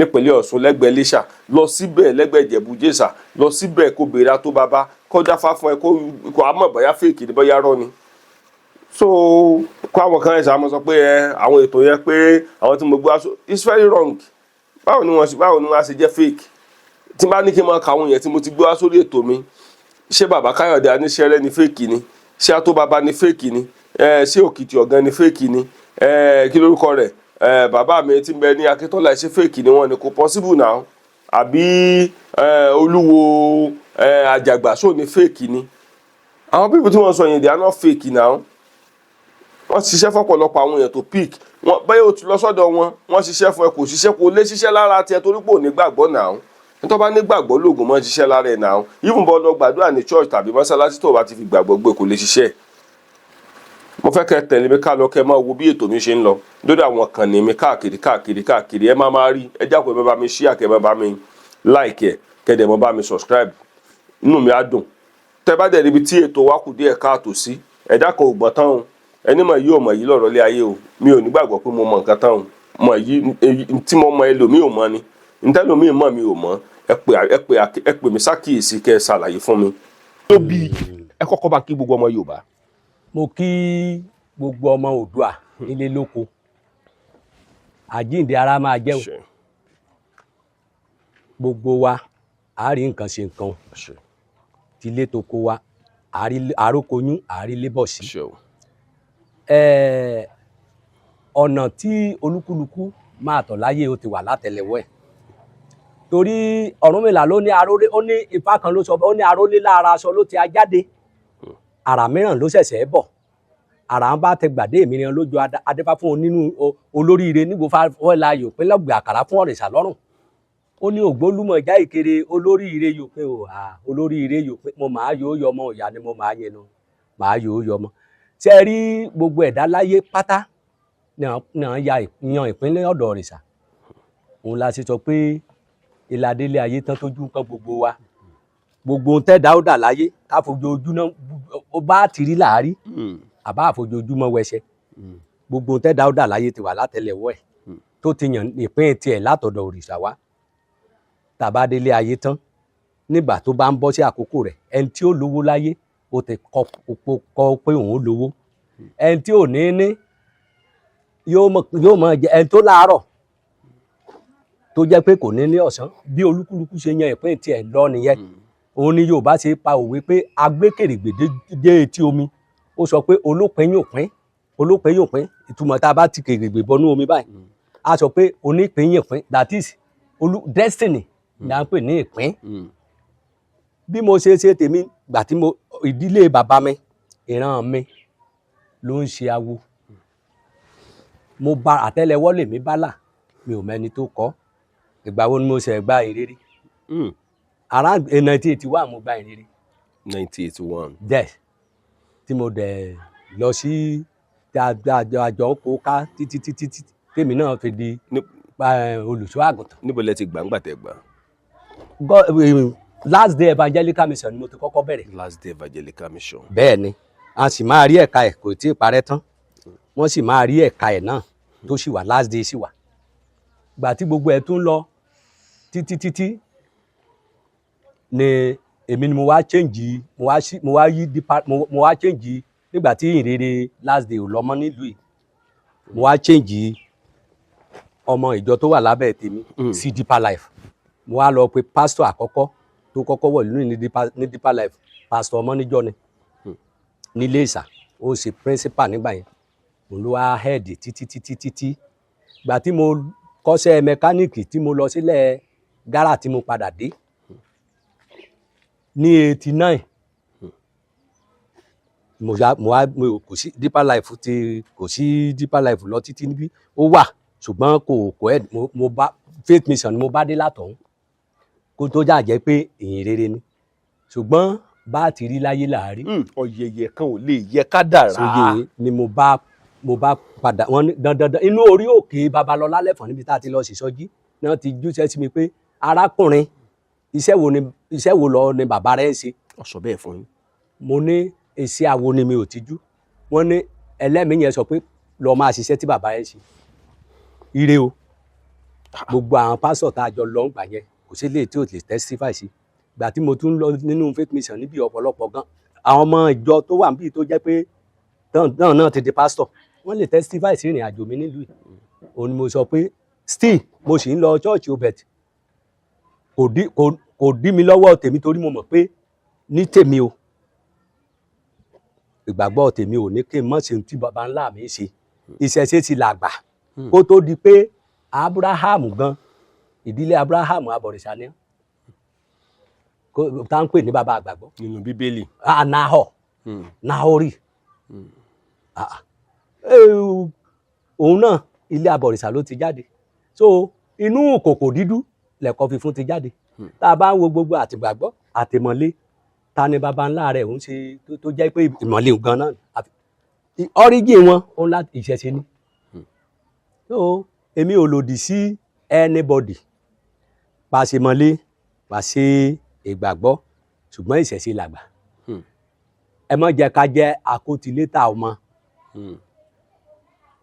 nípínlẹ̀ Ọ̀ṣun lẹ́gbẹ̀ẹ́ Iléṣà, lọ síbẹ̀ lẹ́gbẹ̀ẹ́ Ìjẹ̀bú-Jésà, lọ síbẹ̀ kó béèrè tó bàbá kó dáfá fún ẹ kó àmọ́ bóyá fèkì ni bóyá rọ́ ni. So kó àwọn kan ẹ̀sà mọ́ sọ pé àwọn ètò yẹn pé àwọn tí mo gbé aṣọ it's very wrong. Báwo ni wọ́n á ṣe jẹ́ fake? Tí n bá ní kí n máa ka àwọn yẹn tí mo ti gbé wá sórí ètò mi, ṣé bàbá Káyọ̀dé Aníṣẹ́rẹ́ ni fake ni? Ṣé Atóbaba ni fake ni? Ṣé Òkìtì Ọ̀gán ni fake ni? Kí lórúkọ rẹ̀? Bàbá mi tí ń bẹ ní Akíntọ́lá ṣe fake ni wọ́n ni? Kò possible now. Àbí Olúwo Àjàgbà ṣó ni fake ni? Àwọn people tí wọ́n sọ yẹn they are not fake now. Wọ́n ṣiṣẹ́ fọ́pọ̀lọpọ̀ àwọn èèyàn tó pick wọ́n bẹ́ẹ̀ o ti lọ sọ́dọ̀ wọ́n ṣiṣẹ́ fún ẹ kò ṣiṣẹ́ kò lè ṣiṣẹ́ lára tiẹ̀ torí pé ò ní gbàgbọ́ náà. Nítorí bá ní gbàgbọ́ lóògùn mọ́ ṣiṣẹ́ lára ẹ̀ náà. Even bọ́ lọ gbàdúrà ní church tàbí mọ́sálásí tó bá ti fi gbàgbọ́ gbé kò lè ṣiṣẹ́. Mo fẹ́ kẹ́ tẹ̀lé mi ká lọ kẹ́ máa wo bí ètò mi ṣe ń lọ lórí àwọn ìkànnì mi káàkiri ẹ máa rí ẹ jákòó ẹ bá mi share kẹ́ ẹ bá mi like ẹ kẹ́dẹ̀ mọ́ bá mi subscribe inú mi á dùn. Tẹ́ bá dẹ̀ níbi tí ètò wa kù díẹ̀ káàtó sí ẹ̀dá kan ò gbọ́n tán o ẹni mọ̀ yìí ò mọ̀ yìí lọ́rọ̀ lé ayé o mi ò nígbàgbọ́ pé mo mọ̀ nǹkan tán o mọ̀ yìí tí mo mọ ẹlòmíì ò mọ̀ ni ntẹ́lòmíì mọ̀ mi ò mọ̀ ẹ pè mí sákìyèsí kẹ́ ẹ ṣàlàyé fún mi. tó bí ẹ kọ́kọ́ bá kí gbogbo ọmọ Yorùbá. Mo kí gbogbo ọmọ Oòduà nílé lóko àjíǹde ara máa jẹ́ o gbogbo wa a rí nǹkan ṣe nǹkan tilé tó kó wa àrókoyún àrílé bọ̀ sí. Ọ̀nà tí olúkúlùkù máa tọ̀ láyé ó ti wà látẹlẹwọ́ ẹ̀ torí Ọ̀rúnmìlà ló ní arólé ó ní Ifá kan ló sọ ó ní arólé lára aṣọ ló ti ajáde àrà mìíràn ló ṣẹ̀ṣẹ̀ bọ̀ àrà ń bá tẹ gbàdé mìíràn lójú adéfá fún onínú olóríire nígbò fáwọlá yòópin lọ́gbẹ̀ àkàrà fún ọ̀rẹ́sà lọ́rùn ó ní ògbólúmọ̀ ìjà ìkéré olóríire yòópin olóríire yòópin mo máa yóò yọmọ ìyá ni mo máa yẹnu máa yóò yọmọ ṣe rí gbogbo ẹ̀dá láyé pátá náà yan ìpínlẹ̀ ọ̀dọ̀ ọ̀rẹ́sà òun la ṣe sọ pé ìlàdélé ayé tán tójú nǹkan gbogbo wa gbogbo ohun tẹ́dá ó dà láyé káfojoojúmọ́ ó bá ti rí láàárí àbá àfojoojúmọ́ wẹṣẹ gbogbo ohun tẹ́dá ó dà láyé ti wà látẹlẹwọ́ ẹ̀ tó ti yàn ìpín tiẹ̀ látọ̀dọ̀ òrìṣà wa tàbá délé ayé tán nígbà tó bá ń bọ́ sí àkókò rẹ̀ ẹni tí ó lówó láyé ó ti kọ́ pé òun ó lówó ẹni tí ò ní yóò mọ̀ jẹ ẹni tó láàárọ̀ tó jẹ́ pé kò ní ọ̀sán bí olúkúlùkù ṣe yan ìpín tiẹ̀ lọ nìyẹn òun ni Yorùbá ṣe pa òwe pé agbékèrègbè dé etí omi ó sọ pé olópin yóò pín ìtumọ̀ tá a bá ti kèrègbè bọnú omi báyìí a sọ pé onípín yóò pín that is destiny ni à ń pè ní ìpín. Bí mo ṣe tèmi gbà tí ìdílé bàbá mi ìran mi ló ń ṣe awo mo bá àtẹ́lẹwọ́ lèmi bá là mi ò mẹ́ni tó kọ́ ìgbà wo ni mo ṣe gba ìrírí around 1981 mo gba ìrírí 1981 yes tí mo dẹ̀ lọ sí àjọ kó ká títí tèmi náà fi di olùṣọ́ àgùntàn. níbo lẹ ti gbàǹgbà tẹ gbà. Last Day Evangelical Mission ni mo ti kọ́kọ́ bẹ̀rẹ̀. Last Day Evangelical Mission. Bẹ́ẹ̀ ni a sì máa rí ẹ̀ka ẹ̀ kò tí ì parẹ́ tán wọ́n sì máa rí ẹ̀ka ẹ̀ náà tó sì wà Last Day sì wà gbà tí gbogbo ẹ̀ tún lọ títí ni èmi ni mo wá change mo wá change nígbà tí ìrere Last Day ò lọ́mọ nílùú yìí mo wá change ọmọ ìjọ tó wà lábẹ́ tèmi sí Deeper Life mo wá lọ pe pásítọ̀ àkọ́kọ́ tó kọ́kọ́ wọ̀ ní Deeper Life pásítọ̀ Ọmọ́níjọ́ ni nílé ìsà ó ṣe principal nígbà yẹn òun ló wá head títí gbà tí mo kọ́ṣẹ́ mẹkáníìkì tí mo lọ sílẹ̀ gárà tí mo padà dé ní 89 mo kò sí Deeper Life kò sí Deeper Life lọ títí níbí ó wà ṣùgbọ́n kò ẹ̀ mo bá Faith Mission ni mo bá dé látọ̀hún kó tó jà jẹ́ pé ìyìn rere ni ṣùgbọ́n bá ti rí láyé láàárín ọ̀yẹ̀yẹ̀ kan ò lè yẹ ká dàrá. sóye ni mo bá padà wọn ní dandan inú orí òkè Babalọlá lẹ́fọ̀n níbi tá a ti lọ ṣìṣọ́jí náà ti júṣẹ́ sí mi pé arákùnrin iṣẹ́ wo lọ ni bàbá rẹ̀ ń ṣe. ó sọ bẹ́ẹ̀ fún yín. mo ní iṣẹ́ awo ni mi ò tijú wọ́n ní ẹlẹ́mìí yẹn sọ pé lọ́ọ́ máa ṣiṣẹ́ tí bàbá rẹ̀ ń ṣe ire o gbogbo àwọn pásọ̀ tá a jọ lọ ń gbà yẹn kò sí lè tí ò lè testify sí ìgbà tí mo tún lọ nínú faith mission níbi ọ̀pọ̀lọpọ̀ gan àwọn ọmọ ìjọ tó wà níbí tó jẹ́ pé náà ti di pásítọ̀ wọ́n lè testify sí ìrìn àjò mi nílùú yìí òun ni mo sọ pé still mo sì ń lọ church obet kò dí mi lọ́wọ́ tèmi torí mo mọ̀ pé ní tèmi o ìgbàgbọ́ tèmi ò ní kí n mọ̀ ṣe tí baba ńlá mi ṣe ìṣẹ̀ṣe ti làgbà kó tó di pé Abraham gan ìdílé Abraham abọ̀rìṣà ni tá ń pè ní baba àgbàgbọ́ nínú bíbélì. Nahori òun náà ilé abọ̀rìṣà ló ti jáde so inú kòkò dídú lẹ̀kọ́ fífún ti jáde tá a bá ń wo gbogbo àtìgbàgbọ́ àtìmọ́lé ta ni baba ńlá rẹ̀ òun ṣe tó jẹ́ pé ìmọ̀lé gan náà ọ́rígì wọn òun láti ìṣẹ̀ṣe ni so èmi ò lòdì sí anybody pàṣẹ mọ́lé pàṣẹ ìgbàgbọ́ ṣùgbọ́n ìṣẹ̀ṣe làgbà ẹ má jẹ́ ká jẹ́ àkótilétà ọmọ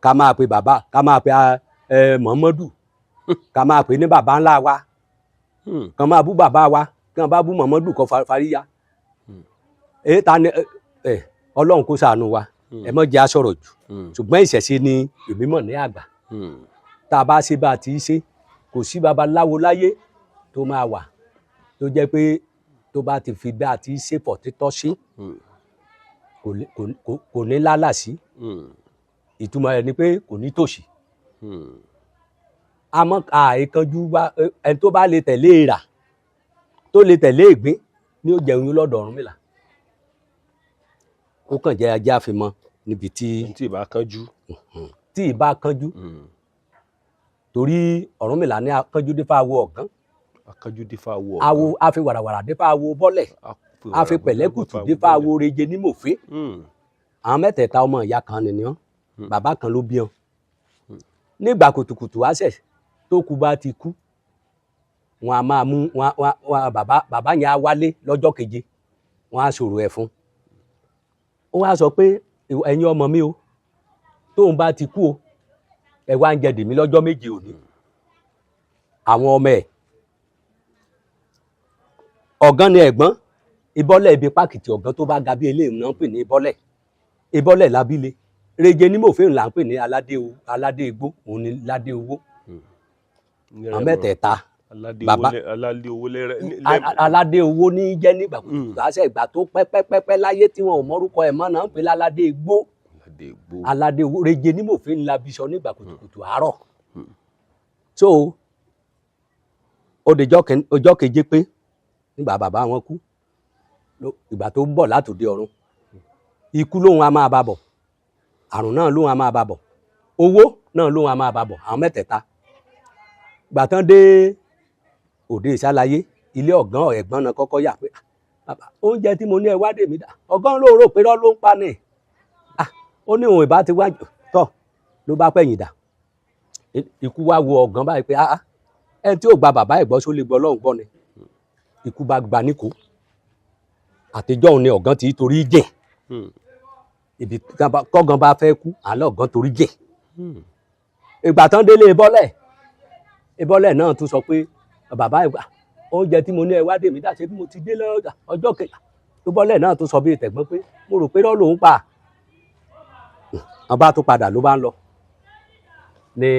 ká máa pe bàbá ká máa pe Muhammadu ká máa pe ní bàbá ńlá wa kàn máa bú bàbá wa kàn bá bú Muhammadu kọ fàríyá èyí ta ni Ọlọ́run kó ṣàánú wa ẹ má jẹ́ àsọ̀rọ̀ jù ṣùgbọ́n ìṣẹ̀ṣe ni èmi mọ̀ ní àgbà tá a bá ṣe bá a ti ṣe kò sí babaláwo láyé tó máa wà tó jẹ́ pé tó bá ti fi bá a ti ṣe pọ̀ títọ́ sí kò ní lálàsí ìtumọ̀ rẹ̀ ni pé kò ní tòṣì àmọ́ àìkanjú bá ẹni tó bá lè tẹ̀lé ìrà tó lè tẹ̀lé ìgbín ni ó jẹun lọ́dọ̀ Ọ̀rúnmìlà ó kàn jẹ́ ajá àfimọ́ níbi tí ìbá kánjú torí Ọ̀rúnmìlà ní akánjú dífá awo ọ̀gán awo àfi wàràwàrà dífá awo bọ́lẹ̀ àfi pẹ̀lẹ́kùtù dífá awo reje ní mòfé àwọn mẹ́tẹ̀ẹ̀ta ọmọ ìyá kan nìyẹn bàbá kan ló bí wọn nígbà kùtùkùtù àṣẹ tó kú bá ti kú wọn a máa mú wọn bàbá yẹn á wálé lọ́jọ́ keje wọn á sọ̀rọ̀ ẹ̀ fún ó wá sọ pé ẹ̀yin ọmọ mi o tóun bá ti kú o ẹ wá ń jẹ dèmí lọ́jọ́ méje òní àwọn ọmọ ẹ̀ ọ̀gán ni ẹ̀gbọ́n ìbọ́lẹ̀ ibi pákìtì ọ̀gán tó bá ga bí eléyìí náà ń pè ní ìbọ́lẹ̀ lábílẹ̀ reje ní mòfin là ń pè ní aládé igbó òun ni ládé owó àwọn mẹ́tẹ̀ẹ̀ta bàbá aládé owó ní jẹ́ nígbà kúkú àṣẹ ìgbà tó pẹ́pẹ́pẹ́ láyé tí wọn ò mọ́rúkọ ẹ̀ mọ́ náà ń pè láládé igbó aládé owó reje ní mòfin labiṣọ nígbà kùtùkùtù àárọ̀ so ó di ọjọ́ keje pé nígbà bàbá wọn kú ìgbà tó ń bọ̀ látòdì ọ̀run ikú lóhun a máa bá bọ̀ àrùn náà lóhun a máa bá bọ̀ owó náà lóhun a máa bá bọ̀ àwọn mẹ́tẹ̀ẹ̀ta gbà tán dé òde ìsàlàyé ilé ọ̀gán ẹ̀gbọ́n náà kọ́kọ́ yà pé bàbá oúnjẹ tí mo ní ẹ wá dè mí dà ọ̀gán ló rò pé ló ń pa ní ó ní òun ìbá ti wá tọ̀ ló bá pẹ̀yìn dà ikú wá wo ọ̀gán báyìí pé ẹ tí ò gba bàbá ẹ̀gbọ́n só lè gbọ́ lọ́hùn gbọ́ ni ikú bá gba níkò àtijọ́ òun ni ọ̀gán ti torí jẹ̀ ibi kọ́gán bá fẹ́ kú àlọ́ ọ̀gán torí jẹ̀ ìgbà tán délé ìbọ́lẹ̀ náà tún sọ pé bàbá ìgbà oúnjẹ tí mo ní ẹ wá dè mí dà ṣe bí mo ti dé ọjọ́ kẹta ìbọ́lẹ̀ náà tún sọ bí tẹ̀gbọ́n pé mo rò pé lọ́ọ́ lòún pa wọn bá tún padà ló bá ń lọ ní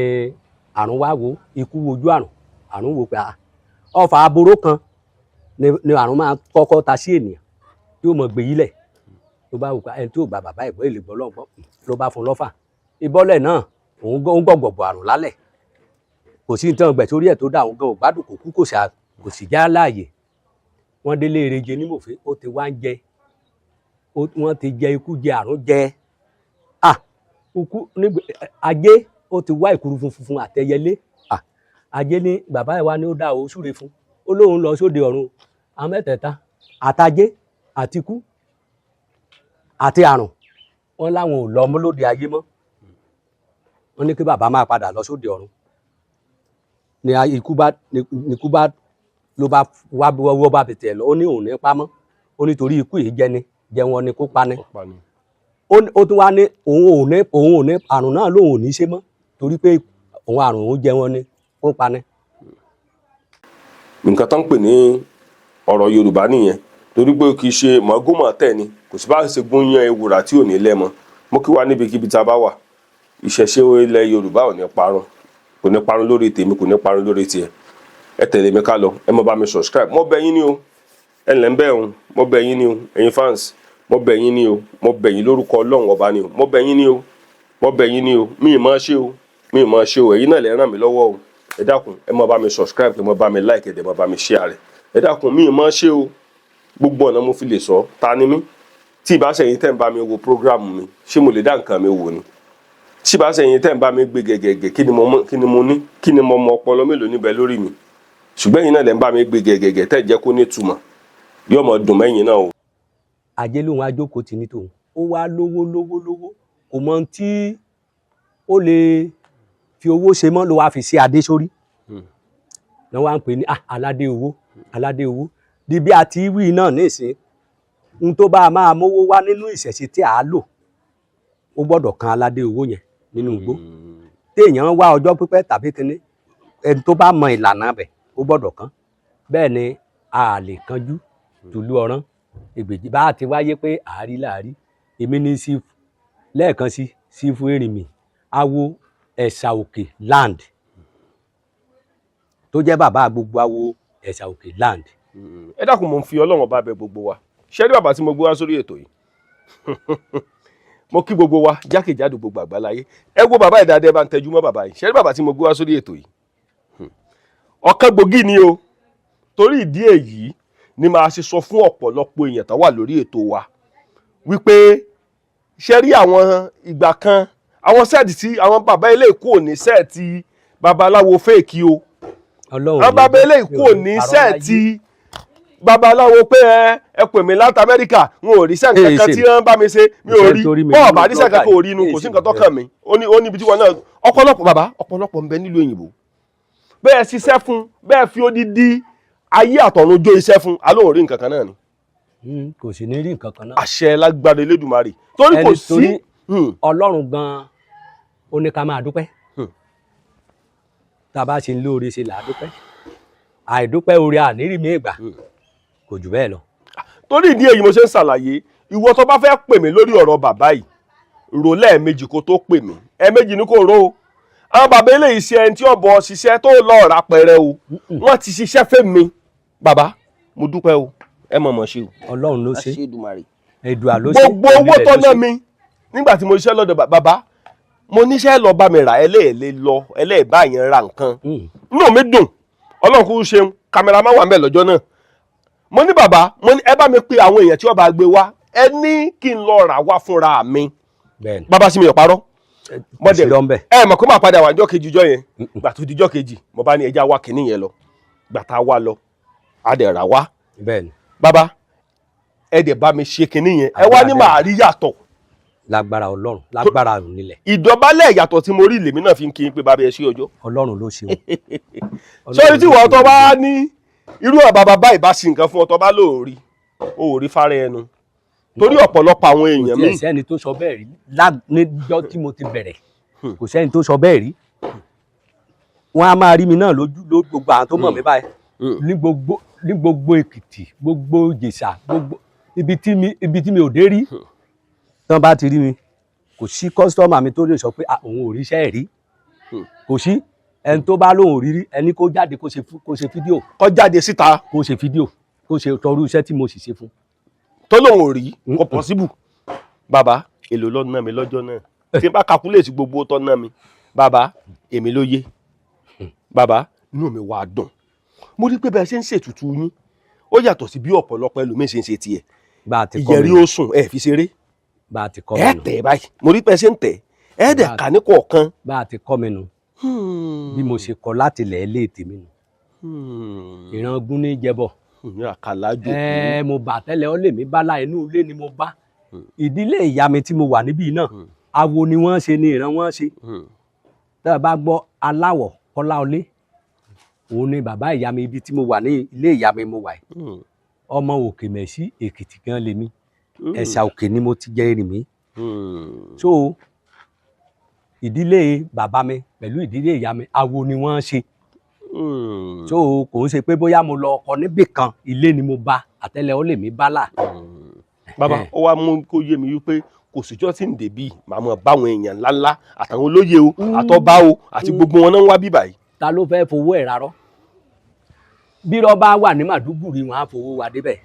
àrùn wá wo ikú wojú àrùn wò pé ọfà aboró kan ni àrùn máa kọ́kọ́ ta sí ènìyàn tí ó mọ̀ gbé yílẹ̀ ló bá wò pé ẹni tí ò gba bàbá ìbọn èlé gbọ́ lọ́gbọ́n ló bá fún lọ́fà ìbọ́lẹ̀ náà òun gbọ̀gbọ̀gbọ̀ àrùn lálẹ̀ kò sí nǹkan ọgbẹ̀ sórí ẹ̀ tó dá òun gan ògbádùn kò kú kò sì já láàyè wọ́n délé ereje ní mòfin ó ti wá ń jẹ wọ́n ti jẹ ikú jẹ àrùn jẹ ajé ó ti wá ìkúrú funfun àtẹyẹlé ajé ní bàbá ẹ̀ wá ní ó dá o súre fún ó lóun lọ sóde ọ̀run àwọn mẹ́tẹ̀ẹ̀ta àtajé àtikú àti àrùn wọn láwọn ò lọ lóde ayé mọ́ wọn ní kí bàbá máa padà lọ sóde ọ̀run ni ikú bá ló bá wọ́ bá bẹ̀tẹ̀ lọ ó ní òun ní pamọ́ ó nítorí ikú yìí jẹ wọn ni kó pa ni ó tún wá ní òun ò ní àrùn náà lòun ò ní ṣe mọ́ torí pé òun àrùn òun jẹ wọn ni kó pa ni. nǹkan tó ń pè ní ọ̀rọ̀ Yorùbá nìyẹn, torí pé kì í ṣe mọ̀ọ́gùnmọ̀ tẹ̀ ni, kò sí bá ṣe gúnyán ewùrà tí ò ní lẹ́mọ. Mo kí wa níbikíbi tá a bá wà, ìṣẹ̀ṣe ilẹ̀ Yorùbá ò ní parun, kò ní parun lórí tèmi, kò ní parun lórí tiẹ̀. Ẹ tẹ̀lé mi ká lọ, ẹ mọ bá mi subscribe, mo bẹ̀ yín ni o, ẹ lẹ́ ń bẹ̀ òun, mo bẹ̀ yín ni o, ẹ̀yin fans, mo bẹ̀ yín ni o, mo bẹ̀ yín lórúkọ Ọlọ́run ọba ni o, mo bẹ̀ yín ni o, mo bẹ̀ yín ni o, mi ì máa ṣe o, mi ì máa ṣe o, ẹ̀yin náà lè ràn mí lọ́wọ́ o. Ẹ dákun, ẹ mọ bá mi subscribe, ẹ mọ bá mi like, ẹ mọ bá mi share rẹ̀. Ẹ dákun, mi ì máa ṣe o, gbogbo ọ̀nà mo fi lè sọ ta ni mí. Tí ìbá ṣẹ̀yin tẹ́ ń bá mi wo program mi, ṣé mo lè dá nǹkan mi wò ni? Tí ìbá ṣẹ̀yin tẹ́ ń bá mi gbé gẹ̀gẹ̀gẹ̀, kí ni mo ní, kí ni mo mọ ọpọlọ mélòó níbẹ̀ lórí mi? Ṣùgbọ́n ẹ̀yin náà lẹ́ ń bá mi gbé gẹ̀gẹ̀gẹ̀ tẹ́ jẹ́ kó ní ìtumọ̀, yóò mọ dùn mẹ́yìn náà o. Ajé lòun ajókòó ti ní tòun, ó wá lówó kò mọ tí ó lè fi owó ṣe mọ́, ló wá fi sí adé sórí. Náà wá ń pè ní aládé owó di bí a ti wí náà nísìn. N tó bá máa mówó wá nínú ìṣẹ̀ṣe tí a lò, ó gbọ́dọ̀ kan aládé owó yẹn nínú igbó. Téèyàn wá ọjọ́ pípẹ́ tàbí kíní, ẹni tó bá mọ ìlànà bẹ̀ ó gbọ́dọ̀ kan. Bẹ́ẹ̀ ni a lè kanjú tùlú ọ̀rán. Ègbèjì bá ti wáyé pé àárí láàrí, èmi ní sífù lẹ́ẹ̀kan sí sífù Erinmi awo Ẹ̀sà Òkè land tó jẹ́ bàbá gbogbo awo Ẹ̀sà Òkè land. Ẹ dákun, mo ń fi Ọlọ́run ọba bẹ̀ gbogbo wa. Ṣé rí bàbá tí mo gbé wá sórí ètò yìí? Mo kí gbogbo wa jákèjádò gbogbo àgbáláyé. Ẹ wo bàbá ìdádẹ́ bá ń tẹjú mọ́ bàbá yìí. Ṣé rí bàbá tí mo gbé wá sórí ètò yìí? Ọ̀kan gbòógì ni o. Torí ìdí èyí ni màá ṣe sọ fún ọ̀pọ̀lọpọ̀ èèyàn tó wà lórí ètò wa wípé ṣé rí àwọn ìgbà kan, àwọn sẹ́ẹ̀tì tí àwọn bàbá ilé ìkó ò ní sẹ́ẹ̀tì babaláwo fèèkì o. Àwọn bàbá ilé ìkó ò ní sẹ́ẹ̀tì babaláwo pé ẹ pè mí láti Amẹ́ríkà, n ò rí sẹ́ǹ kankan tí wọ́n bá mi ṣe, mi ò rí bọ́ọ̀ bá rí sẹ́ǹ kankan ò rí inú, kò sí nǹkan tó kàn mí. Ó ní ibi tí wọn náà ọ̀pọ̀lọpọ̀ bàbá ọ̀pọ̀lọpọ̀ ń bẹ nílùú òyìnbó. Bẹ́ẹ̀ ṣiṣẹ́ fún, bẹ́ẹ̀ fi odidi ayé àtọ̀run jó iṣẹ́ fún, alóhùn rí nǹkan kan náà ni. Kò sì ní rí nǹkan kan náà. Àṣẹ lágbára Elédùmarè. Torí kò sí. Ọlọ́run gan-an ó ní ká máa dúpẹ́. Tá a bá ṣe ń lóore ṣe là á dúpẹ́. Àìdúpẹ́ oore àníri mi ìgbà kò jù bẹ́ẹ̀ lọ. Torí ìdí èyí mo ṣe ń ṣàlàyé, ìwọ tó bá fẹ́ pè mí lórí ọ̀rọ̀ bàbá yìí, rò lẹ́ẹ̀mejì kó tó pè mí. Ẹ̀ẹ̀mejì ni kò rò ó. Àwọn bàbá eléyìí ṣe ẹni tí ó bọ̀ ṣiṣẹ́ tó lọ rà pẹ̀rẹ̀ o. Wọ́n ti ṣiṣẹ́ fẹ́ mi. Bàbá, mo dúpẹ́ o. Ẹ mọ̀ ṣe o. Ọlọ́run ló ṣe. Èdùà ló ṣe. Gbogbo owó tó ná mi nígbà tí mo ṣiṣẹ́ lọ́dọ̀ bàbá, mo níṣẹ́ lọ bá mi rà ẹlẹ́ẹ̀bá yẹn ra nǹkan. Inú mi dùn. Ọlọ́run kúrú ṣeun, kámẹ́rámán wà ń bẹ̀ lọ́jọ́ náà. Mo ní bàbá, mo ní ẹ bá mi pe àwọn èèyàn tí wọ́n bá gbé wá, ẹ ní kí n lọ rà wá fúnra mi. Bàbá sí mi ò parọ́. Ẹ mọ̀ kó máa padà wà ọjọ́ kejì ọjọ́ yẹn. Gbà tó di ọjọ́ kejì, mo bá ní ẹja wá kinní yẹn lọ. Gbà tá a wá lọ, a dẹ̀ rà wá. Bàbá, ẹ dẹ̀ bá mi ṣe kinní yẹn, ẹ wá ní màá rí yàtọ̀. Lágbára Ọlọ́run, lágbára àrùn nílẹ̀. Ìdọ̀bálẹ̀ yàtọ̀ tí mo rí lèmi náà fi ń kí n pé bàbá ẹ ṣe ọjọ́. Ọlọ́run ló ṣe o. Sọ́rí tí wọ́n tó bá ní irú bàbá báyìí bá ṣe nǹkan fún ọ tó bá lóòrí, o ò rí fárá ẹnu. Torí ọ̀pọ̀lọpọ̀ àwọn èèyàn mi. Kò sẹ́ni tó sọ bẹ́ẹ̀ rí níjọ́ tí mo ti bẹ̀rẹ̀. Kò sẹ́ni tó sọ bẹ́ẹ̀ rí. Wọ́n á máa rí mi náà lójú gbogbo àwọn tó mọ̀ mí báyìí. Ní gbogbo Èkìtì, gbogbo Ìjẹ̀ṣà, gbogbo ibi tí mi ò dé rí. Tí wọ́n bá ti rí mi, kò sí kọ́sítọ́mà mi tó lè sọ pé òun ò ríṣẹ́ rí. Kò sí ẹni tó bá lóun rí rí, ẹni kó jáde kó ṣe fídíò. Kó jáde síta. Kó ṣe fídíò, kó ṣe tọrú iṣẹ́ tí mo sì ṣe fún. Tó lóun ò rí, kò pọ̀síbù. Bàbá, èlò ló ná mi lọ́jọ́ náà. Tí n bá calculate gbogbo tó ná mi, bàbá, èmi ló yé. Bàbá, inú mi wá dùn. Mo rí pé bẹ́ẹ̀ ṣe ń ṣètùtù yín, ó yàtọ̀ sí bí ọ̀pọ̀lọpọ̀ ẹlòmíín ṣe ń ṣe tiẹ̀. Ìyẹ̀rí ó sùn, ẹ fi ṣeré. Bá a ti kọ́ mi nù. Ẹ tẹ̀ báyìí, mo rí pé ṣe ń tẹ̀, ẹ dẹ̀ kà ní kọ̀ọ̀kan. Bá a ti kọ́ mi nù. Bí mo ṣe kọ́ láti lẹ̀ lé tèmi nù. Ìran gún ní jẹbọ. Àkàlà jòkó. Mo bà tẹ́lẹ̀ ó lè mí bá láì inú ilé ni mo bá. Ìdílé ìyá mi tí mo wà níbí náà, awo ni wọ́n ṣe ni ìran wọ́n ṣe. Tá a bá gbọ́ aláwọ̀ Kọ́láolé, òun ni bàbá ìyá mi ibi tí mo wà ní ilé ìyá mi mo wà yìí. Ọmọ Òkè Mẹ́sì Èkìtì gan lèmi. Ẹ̀sà Òkè ni mo ti jẹ́ Erinmi. So ìdílé bàbá mi pẹ̀lú ìdílé ìyá mi awo ni wọ́n ṣe. so kò ń ṣe pé bóyá mo lọ ọkọ níbì kan ilé ni mo bá àtẹ́lẹwọ́ lèmi bá là. bàbá ó wá mú kó yé mi wípé kò síjọ́ tí ń débí màá mọ̀ báwọn èèyàn ńláńlá àtàwọn olóyè o àtọ́bá o àti gbogbo wọn náà ń wá bí báyìí. ta ló fẹ́ fowó ẹ̀ rárọ́ bí irọ́ bá wà ní Màdúgùrí wọn á fowó wa débẹ̀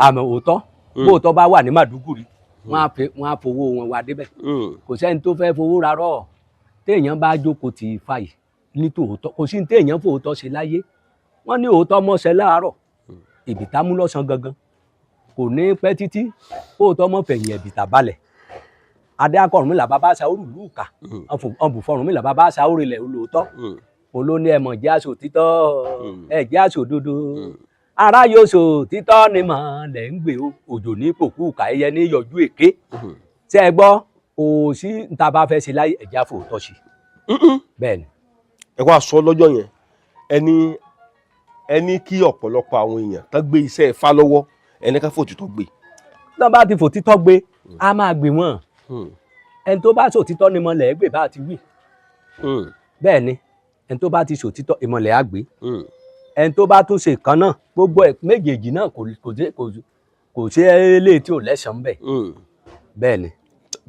àmọ́ òótọ́ bóòtọ́ bá wà ní Màdúgùrí wọn á fowó wọn wa débẹ̀ kò sẹ́ni tó fẹ́ fowó rárọ́ téèyàn bá jókòó tì í fàyè ní tòótọ́ kò sí téèyàn fòótọ́ ṣe láyé wọ́n ní òótọ́ mọ́ṣẹ́ láàárọ̀ ìbìtá mú lọ́sàn gangan kò ní pẹ́ títí òótọ́ mọ́ fẹ̀yìn ẹ̀bìtà balẹ̀ adé akọ̀rùnmìlà bàbá Ṣàórù lùkà ọ̀bùfọ̀rùnmìlà bàbá Ṣàórù ilẹ̀ olóòótọ́ olóní ẹ̀mọ̀ jẹ́ àṣò títọ́ ẹ̀jẹ̀ àṣò òdodo ará yóò ṣò títọ́ ni mà lẹ̀ ń gbé òjò ní pòkú kà ẹyẹ ní yọjú èké ṣe é gbọ́ kò sí níta bá fẹ́ ṣe láyé ẹ̀jẹ̀ àfòótọ́ sí bẹ́ẹ̀ ni. ẹ wá sọ lọ́jọ́ yẹn ẹni kí ọ̀pọ̀lọpọ̀ àwọn èèyàn tán gbé iṣẹ́ Ifá lọ́wọ́ ẹni ká fòtítọ́ gbé. tán bá ti fòtítọ́ gbé a máa gbé wọn ẹni tó bá ṣòtítọ́ ni mọ̀lẹ́ gbé bá ti wí bẹ́ẹ̀ ni ẹni tó bá ti ṣòtítọ́ ìmọ̀lẹ́ á gbé ẹni tó bá tún ṣe kan náà gbogbo ẹ̀ méjèèjì náà kò ṣe é lé tí ò lẹ́sàn-án bẹ̀ bẹ́ẹ̀ ni.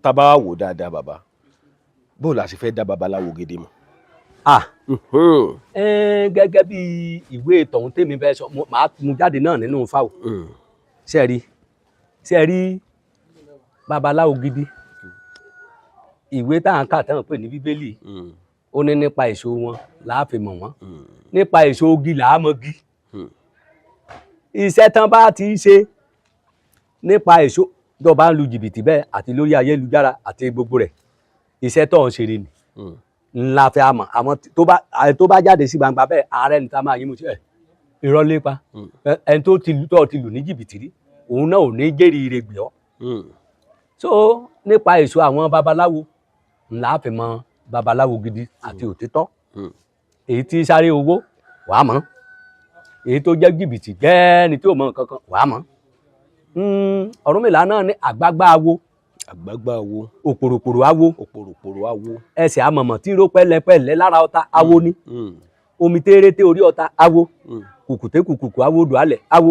tá a bá wò dáadáa bàbá bó la ṣe fẹ́ dá babaláwo gidi mọ̀. gẹ́gẹ́ bí ìwé tọ̀hún tèmi fẹ́ sọ màá mú jáde náà nínú fáwọ̀ ṣe rí babaláwo gidi ìwé tá à ń kà tán pè ní Bíbélì ó ní nípa èso wọn làá fi mọ̀ wọ́n nípa èso ogi làá mọ̀gi iṣẹ́ tán bá ti ṣe nípa èso tó bá ń lu jìbìtì bẹ́ẹ̀ àti lórí ayélujára àti gbogbo rẹ̀ iṣẹ́ tó ń ṣeré ni ńlá fẹ́ àmọ́ àmọ́ tó bá jáde sí gbangba bẹ́ẹ̀ ààrẹ níta máa yín mu sí ẹ̀ irọ́ lépa ẹni tó ti lù ní jìbìtì rí òun náà ò ní jẹ́rìí ire gbé ọ́ so nípa èso àwọn babaláwo ńlá fi mọ babaláwo gidi àti òtítọ́ èyí tí sáré owó wàá mọ̀ èyí tó jẹ́ jìbìtì gẹ́ẹ́ni tí ò mọ nǹkan kan wàá mọ̀ Ọ̀rúnmìlà náà ní àgbágbá awo òpòròpòrò awo ẹsẹ̀ amọ̀mọ̀ tí ró pẹ́lẹ́pẹ́lẹ́ lára ọ̀tá awo ni omi térété orí ọ̀tá awo kùkùté kùkùkù awo dùálẹ̀ awo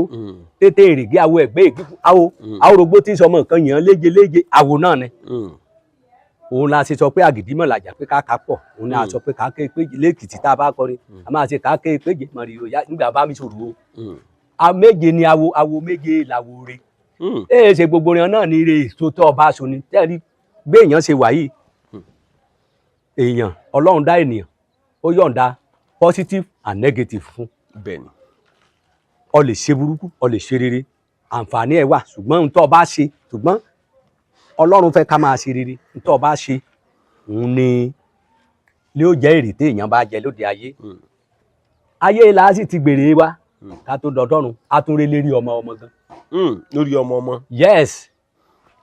tété èrègé awo ẹ̀gbẹ́ ìgbìkù awo àwòrògbó tí sọmọ nǹkan yàn léje awo náà ni òun la ṣe sọ pé àgìdímọ̀ làjà pé ká pọ̀ òun ni a sọ pé ká ké péjì lẹ́kìtì tá a bá kọrin a máa ṣe ká ké péjì mọ̀rìyò yá nígbà bá mi sòrò o méje ni awo méje làwo re ṣe gbogbo rẹ̀ náà ní ire tó tọ́ ọba aṣọ ni tẹ́lẹ̀ gbé èèyàn ṣe wà yìí èèyàn Ọlọ́run dá ènìyàn ó yọ̀ǹda positive and negative fún bẹ́ẹ̀ni ó lè ṣe burúkú ó lè ṣe rere àǹfààní ẹ̀ wà ṣùgbọ́n n tó bá ṣe ṣùgbọ́n Ọlọ́run fẹ́ ká máa ṣe rere n tó bá ṣe òun ni ó jẹ́ èrè tí èèyàn bá jẹ lóde ayé la sì ti gbèrè wa ká tó dọdọ́run a tún rí lérí ọmọ gan lórí ọmọ. yes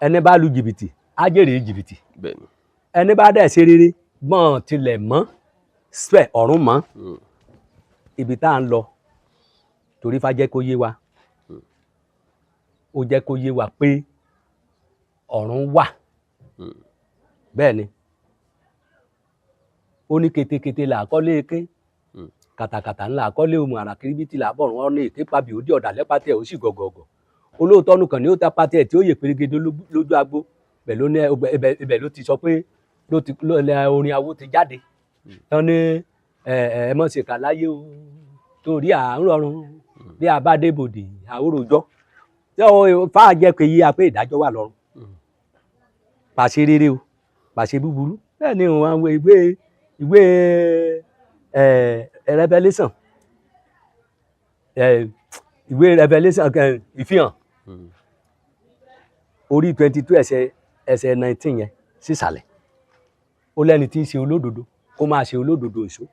ẹni bá lu jìbìtì á jèrè jìbìtì bẹ́ẹ̀ni ẹni bá dẹ̀ ṣe rere gbọ́n tilẹ̀ mọ́ spẹ̀ ọ̀run mọ́ ibi tá à ń lọ torí Ifá jẹ́ kó yé wa ó jẹ́ kó yé wa pé ọ̀run wà bẹ́ẹ̀ ni ó ní ketekete là kọ́lé ké kàtàkàtà ńlá kọ́lé ohun àràkìrìbìtì là bọ̀rùn ọ́ ní èké pàbí òdì ọ̀dàlẹ́ pàtẹ́ ó sì gọ̀gọ̀gọ̀ olóòótọ́ nìkan ni ó ta pàtẹ́ ẹ̀ tí ó yè pérégedé lójú agbo ibẹ̀ ló ti sọ pé orin awo ti jáde tán ní ẹ mọ̀ ṣèkà láyé o torí à ń rọrùn bí a bá débòdì àwòròjọ́ tí ó fà jẹ́ pé yí a pé ìdájọ́ wà lọ́rùn pàṣẹ rere o pàṣẹ búburú bẹ́ẹ̀ ni òun àwọn ìwé Revelation ìwé Revelation ìfihàn orí 22 ẹsẹ̀ 19 yẹn sísàlẹ̀ ó lẹ́ni tí ń ṣe olódodo kó máa ṣe olódodo nìṣó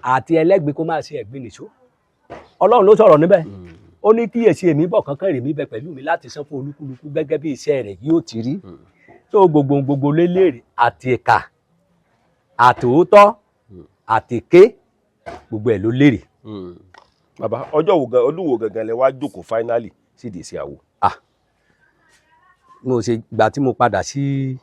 àti ẹlẹ́gbin kó máa ṣe ẹ̀gbin nìṣó Ọlọ́run ló sọ̀rọ̀ níbẹ̀ ó ní kíyèsí èmi bọ̀ kankan èrè mi bẹ pẹ̀lú mi láti san fún olúkúlùkù gẹ́gẹ́ bí iṣẹ́ rẹ̀ yóò ti rí tó gbogbo lélẹ́rìí àti ìkà àtòótọ́ àtèké gbogbo ẹ̀ ló lérè. bàbá ọjọ́ olúwo gangan lẹ wá jókòó fáínálì sídìí sí àwò. mo ṣe ìgbà tí mo padà sí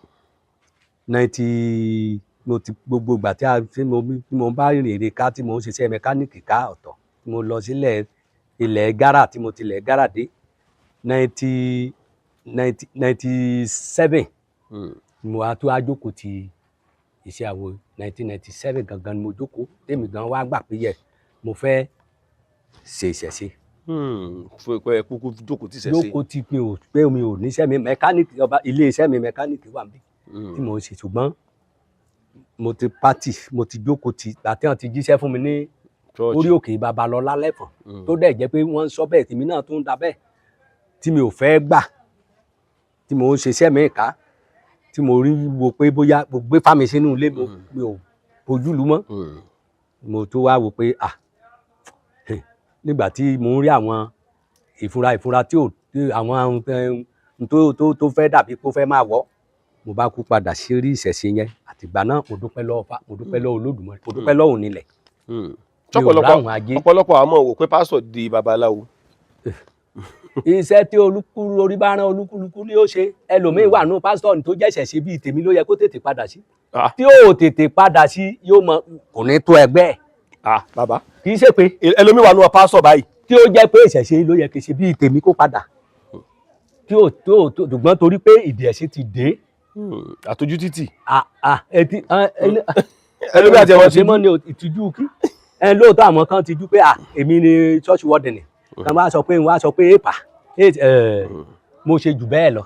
19 mo ti gbogbo ìgbà tí mo bá rìn èrè ká tí mo ń ṣiṣẹ́ mẹkáníìkì ká ọ̀tọ̀ tí mo lọ sílẹ̀ ilẹ̀ gárà tí mo tilẹ̀ gárà dé 1997 mo wá tó ajókòó ti iṣẹ́ àwo 1997 gangan ni mo jókòó tèmi gan wá gbà pé yẹ mo fẹ́ ṣe ìṣẹ̀ṣe. kúkú jókòó tí ìṣẹ̀ṣe. jókòó tí mi ò níṣẹ́ mi mẹkáníìkì ilé iṣẹ́ mi mẹkáníìkì wà níbí tí mo ń ṣe ṣùgbọ́n mo ti jókòó tí àti wọn ti jíṣẹ́ fún mi ní orí òkè Babalọlá lẹ́fọ̀n tó dẹ̀ jẹ́ pé wọ́n ń sọ bẹ́ẹ̀ tèmi náà tún ń da bẹ́ẹ̀ tí mi ò fẹ́ gbà tí mo ń ṣiṣẹ́ mi ká tí mo rí wo pé bóyá mo gbé fámi sínú ilé mi ò bójú lu mọ́ mo tó wá wo pé nígbà tí mo ń rí àwọn ìfura tí àwọn tó fẹ́ dàbí kó fẹ́ máa wọ̀ mo bá kú padà sí orí ìṣẹ̀ṣe yẹn àtìgbà náà mo dúpẹ́ lọ́wọ́ Ọba mo dúpẹ́ lọ́wọ́ Olódùmarè mo dúpẹ́ lọ́wọ́ onílẹ̀. ọ̀pọ̀lọpọ̀ àmọ́ wò pé pásítọ̀ di babaláwo. iṣẹ́ tí orí bá rán olúkúlùkù ni ó ṣe ẹlòmíín wà nù pásítọ̀ tó jẹ́ ìṣẹ̀ṣe bíi tèmi ló yẹ kó tètè padà sí tí ó tètè padà sí yóò mọ kò ní tó ẹgbẹ́ ẹ̀. bàbá kì í ṣe pé ẹlòmíín wà nù pásítọ̀ báyìí tí ó jẹ́ pé ìṣẹ̀ṣe ló yẹ kí ṣe bíi tèmi kó padà tí ó tó dùgbọ́n torí pé ìdí ẹ̀sìn ti dé. àtọ́jú títì. ẹlòmíín àti ẹ̀wọ̀n ṣe mọ́ ni ìtìjú kí lóòótọ́ àwọn kan ti jú pé èmi ni church warden ni kan wá sọ pé èèpà mo ṣe jù bẹ́ẹ̀ lọ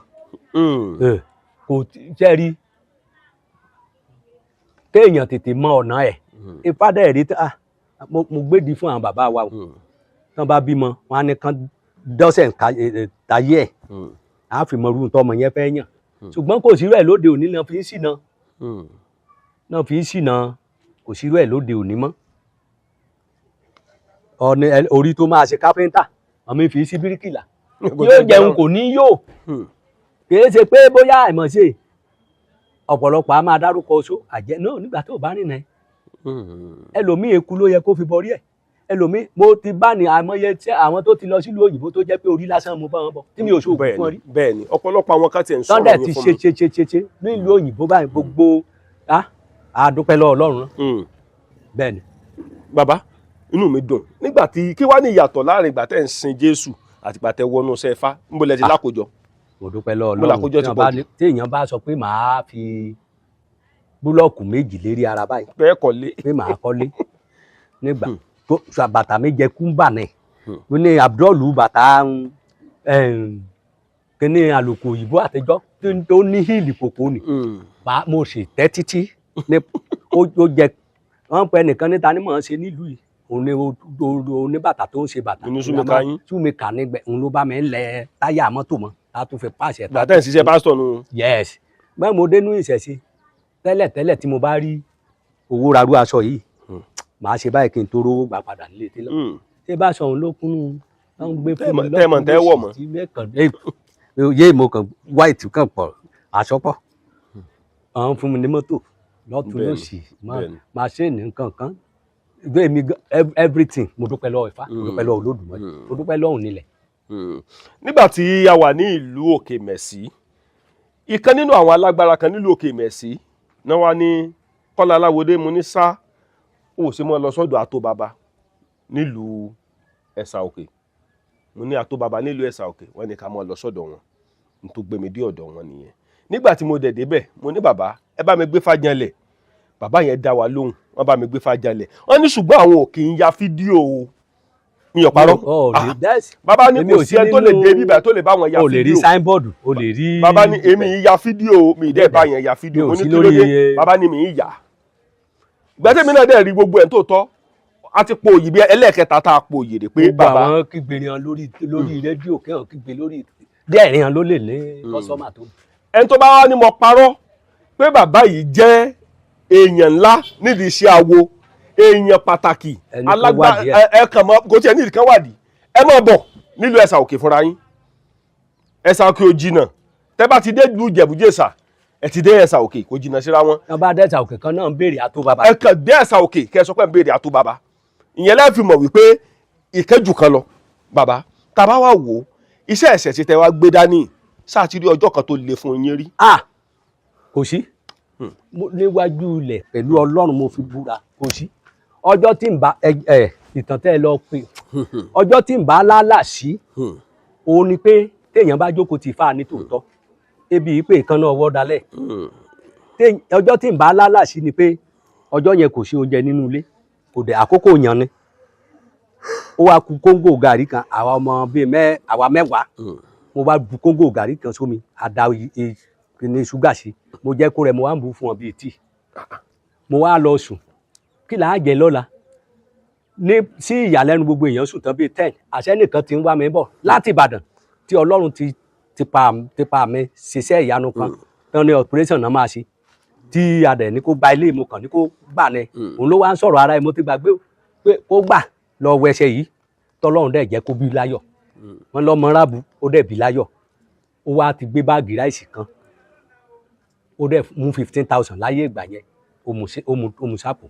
kò jẹ́ rí kéèyàn tètè mọ ọ̀nà ẹ̀ ipá dẹ̀ rí mo gbédi fún àwọn bàbá wa tán bá bímọ wọn á ní kán dọ́sẹ̀ táyé ẹ̀ á fi mọ irú tọmọ yẹn fẹ́ yàn ṣùgbọ́n kò sí rẹ̀ lóde òní náà fi ń ṣìnà kò sí rẹ̀ lóde òní mọ́ orí tó máa ṣe kápẹ́ńtà àmì fi sí bíríkìlà yóò jẹun kò ní yóò kìí ṣe pé bóyá àìmọ̀ṣe ọ̀pọ̀lọpọ̀ a máa dárúkọ oṣó àjẹ́ náà nígbà tó bá rìn náà ẹlòmíì eku ló yẹ kó fi bọrí ẹ̀ ẹlòmíì mo ti bá ní àmọye tí àwọn tó ti lọ sílùú òyìnbó tó jẹ́ pé orí lásán mo bá wọn bọ̀ tí mi ò ṣòògùn fún ọ rí. bẹ́ẹ̀ni ọ̀pọ̀lọpọ̀ àwọn kan tiẹ̀ ń sọ̀rọ̀ yẹn fún mi. tọ́ndẹ̀ ti ṣe nílùú òyìnbó báyìí gbogbo àdúpẹ́ lọ́wọ́ Ọlọ́run bẹ́ẹ̀ni. bàbá inú mi dùn nígbà tí kí wá ní ìyàtọ̀ láàrin ìgbà tẹ́ ń sin Jésù àti ìgbà tẹ́ wọnú sẹ́fà níbo lẹ ti lákòjọ. mo dúpẹ́ lọ́wọ́ Ọlọ́run tí èèyàn bá sọ pé màá fi búlọ́ọ̀kù méjì lérí ara báyìí bẹ́ẹ̀ kọ́lé pé màá kọ́lé nígbà tó bàtà mi jẹ kúńbà náà mo ní Abdul bàtà kíní àlòkù òyìnbó àtijọ́ tó ní híìlì kòkó ni mo sì tẹ́ títí ó jẹ wọ́n pẹ́ nìkan níta ní mọ̀ ọ́n ṣe nílùú yìí òun ní bàtà tó ń ṣe bàtà túmíkà nígbẹ̀ òun ló bá mi ń lẹ táyà mọ́tò mọ́ látún fi pàṣẹ. bàtà ń ṣiṣẹ́ pásítọ̀ nù. yes bẹ́ẹ̀ mo dénú ìṣẹ̀ṣe tẹ́lẹ̀ tí mo bá rí owó rarú aṣọ yìí màá ṣe báyìí kí n tó rówó gbà padà nílé télọ̀ ṣé bá aṣọ òun ló kúnnú wọn gbé fún mi lọ́kùnrin yé mo kàn white kàn pọ̀ aṣọ pọ̀ àwọn fún mi ní mọ́tò lọ́tún lọ́sì máṣíìnì nǹkan kan gbẹ̀mí everything mo dúpẹ́ lọ́wọ́ Ifá mo dúpẹ́ lọ́wọ́ Olódùmarè mo dúpẹ́ lọ́wọ́ nílẹ̀. nígbà tí a wà ní ìlú Òkè Mẹ̀sí ìkan nínú àwọn alágbára kan nílùú Òkè Mẹ̀sí náà wá ní Kọ́lá Aláwọdé mo ní sá ó sì mọ́ lọ sọ́dọ̀ Àtóbaba nílùú Ẹ̀sà Òkè mo ní Àtóbaba nílùú Ẹ̀sà Òkè wọ́n ní ká mọ́ lọ sọ́dọ̀ wọn n tó gbé mi dé ọ̀dọ̀ wọn nìyẹn nígbà tí mo dẹ̀ débẹ̀ mo ní bàbá ẹ bá mi gbé fájànlẹ̀ bàbá yẹn dá wa lóhùn wọ́n bá mi gbé fájànlẹ̀ wọ́n ní ṣùgbọ́n àwọn ò kì í ya fídíò o mi ò parọ́ bàbá ní kò sí ẹ tó lè dé bíbá tó lè bá wọn ya fídíò o lè rí signboard o lè rí bàbá ní èmi yìí ya fídíò mi dẹ́ bá yẹn ya fídíò mo ní kí ló dé bàbá ní mi yìí yà gbẹ́tẹ́mi náà dẹ̀ rí gbogbo ẹ̀ tó tọ́ a ti po òyì bí ẹlẹ́ẹ̀kẹta tá a po òyì rè pé bàbá. gbogbo àwọn kígbe yan lórí rédíò kẹ́hàn kígbe lórí díẹ̀ yan ló lè ní kọ́sọ́mà tó. ẹni tó bá wá ní mo parọ́ pé bàbá yìí jẹ́ èèyàn ńlá nídìí iṣẹ́ awo èèyàn pàtàkì ẹ̀ẹ̀kan mọ́ kò tiẹ̀ nídìí kan wádìí ẹ máa bọ̀ nílùú Ẹ̀sà Òkè fúnra yín Ẹ̀sà Òkè ò jìnnà tẹ́ bá ti dé ìlú Ìjẹ̀bú-Jésà ẹ ti dé Ẹ̀sà Òkè kò jìnnà síra wọn. wọn bá dé Ẹ̀sà Òkè kan náà ń béèrè Àtóbaba. ẹ kàn dé Ẹ̀sà Òkè kẹ́ ẹ sọ pé ń béèrè Àtóbaba ìyẹn lẹ́ẹ̀ fi mọ̀ wípé ìkẹ́jù kan lọ bàbá tàbá wà wò ó iṣẹ́ ẹ̀sẹ̀ tí tẹ wá gbé dání sáà ti rí ọjọ́ kan tó le fún yín rí. kò sí níwájú ilẹ̀ pẹ̀lú Ọlọ́run mo fi búra kò sí ọjọ́ tí ń bá ìtàn tẹ́ ẹ lọ pé ọjọ́ tí ń bá lálà sí òun ni pé téèyàn bá jókòó ti fà ní tòótọ́ ebi yìí pé nǹkan náà wọ́ dalẹ̀ ọjọ́ tí ń bá lálà sí ni pé ọjọ́ yẹn kò sí oúnjẹ nínú ilé kò dẹ̀ àkókò yan ni ó wá ku kóńgò gàrí kan àwa ọmọ bíi àwa mẹ́wàá mo bá bu kóńgò gàrí kan sómi àdá ní ṣúgà sí mo jẹ́ kó rẹ̀ mo wá ń bù fún ọ bíi tíì mo wá lọ sùn kí là á jẹ lọ́la ní sí ìyàlẹ́nu gbogbo èèyàn sùn tán bíi 10 àṣẹ nìkan ti ń wá mi bọ̀ láti Ìbàdàn tí Ọlọ́run ti pa mi ṣiṣẹ́ ìyanu kan tán ní operation náà máa ṣe tí adẹ̀ ní kó gba ilé mo kàn ní kó gbà ní òun ló wá ń sọ̀rọ̀ ara ẹ̀ mo ti gbàgbé pé kó gbà lọ wẹṣẹ yìí tọ́lọ́run dẹ̀ jẹ́ kó bí láyọ̀ wọ́n lọ́mọ rábù ó dẹ̀ bí láyọ̀ ó wá ti gbé báàgì ráìsì kan ó dẹ̀ mú 15,000 láyé ìgbà yẹn ó mú sápò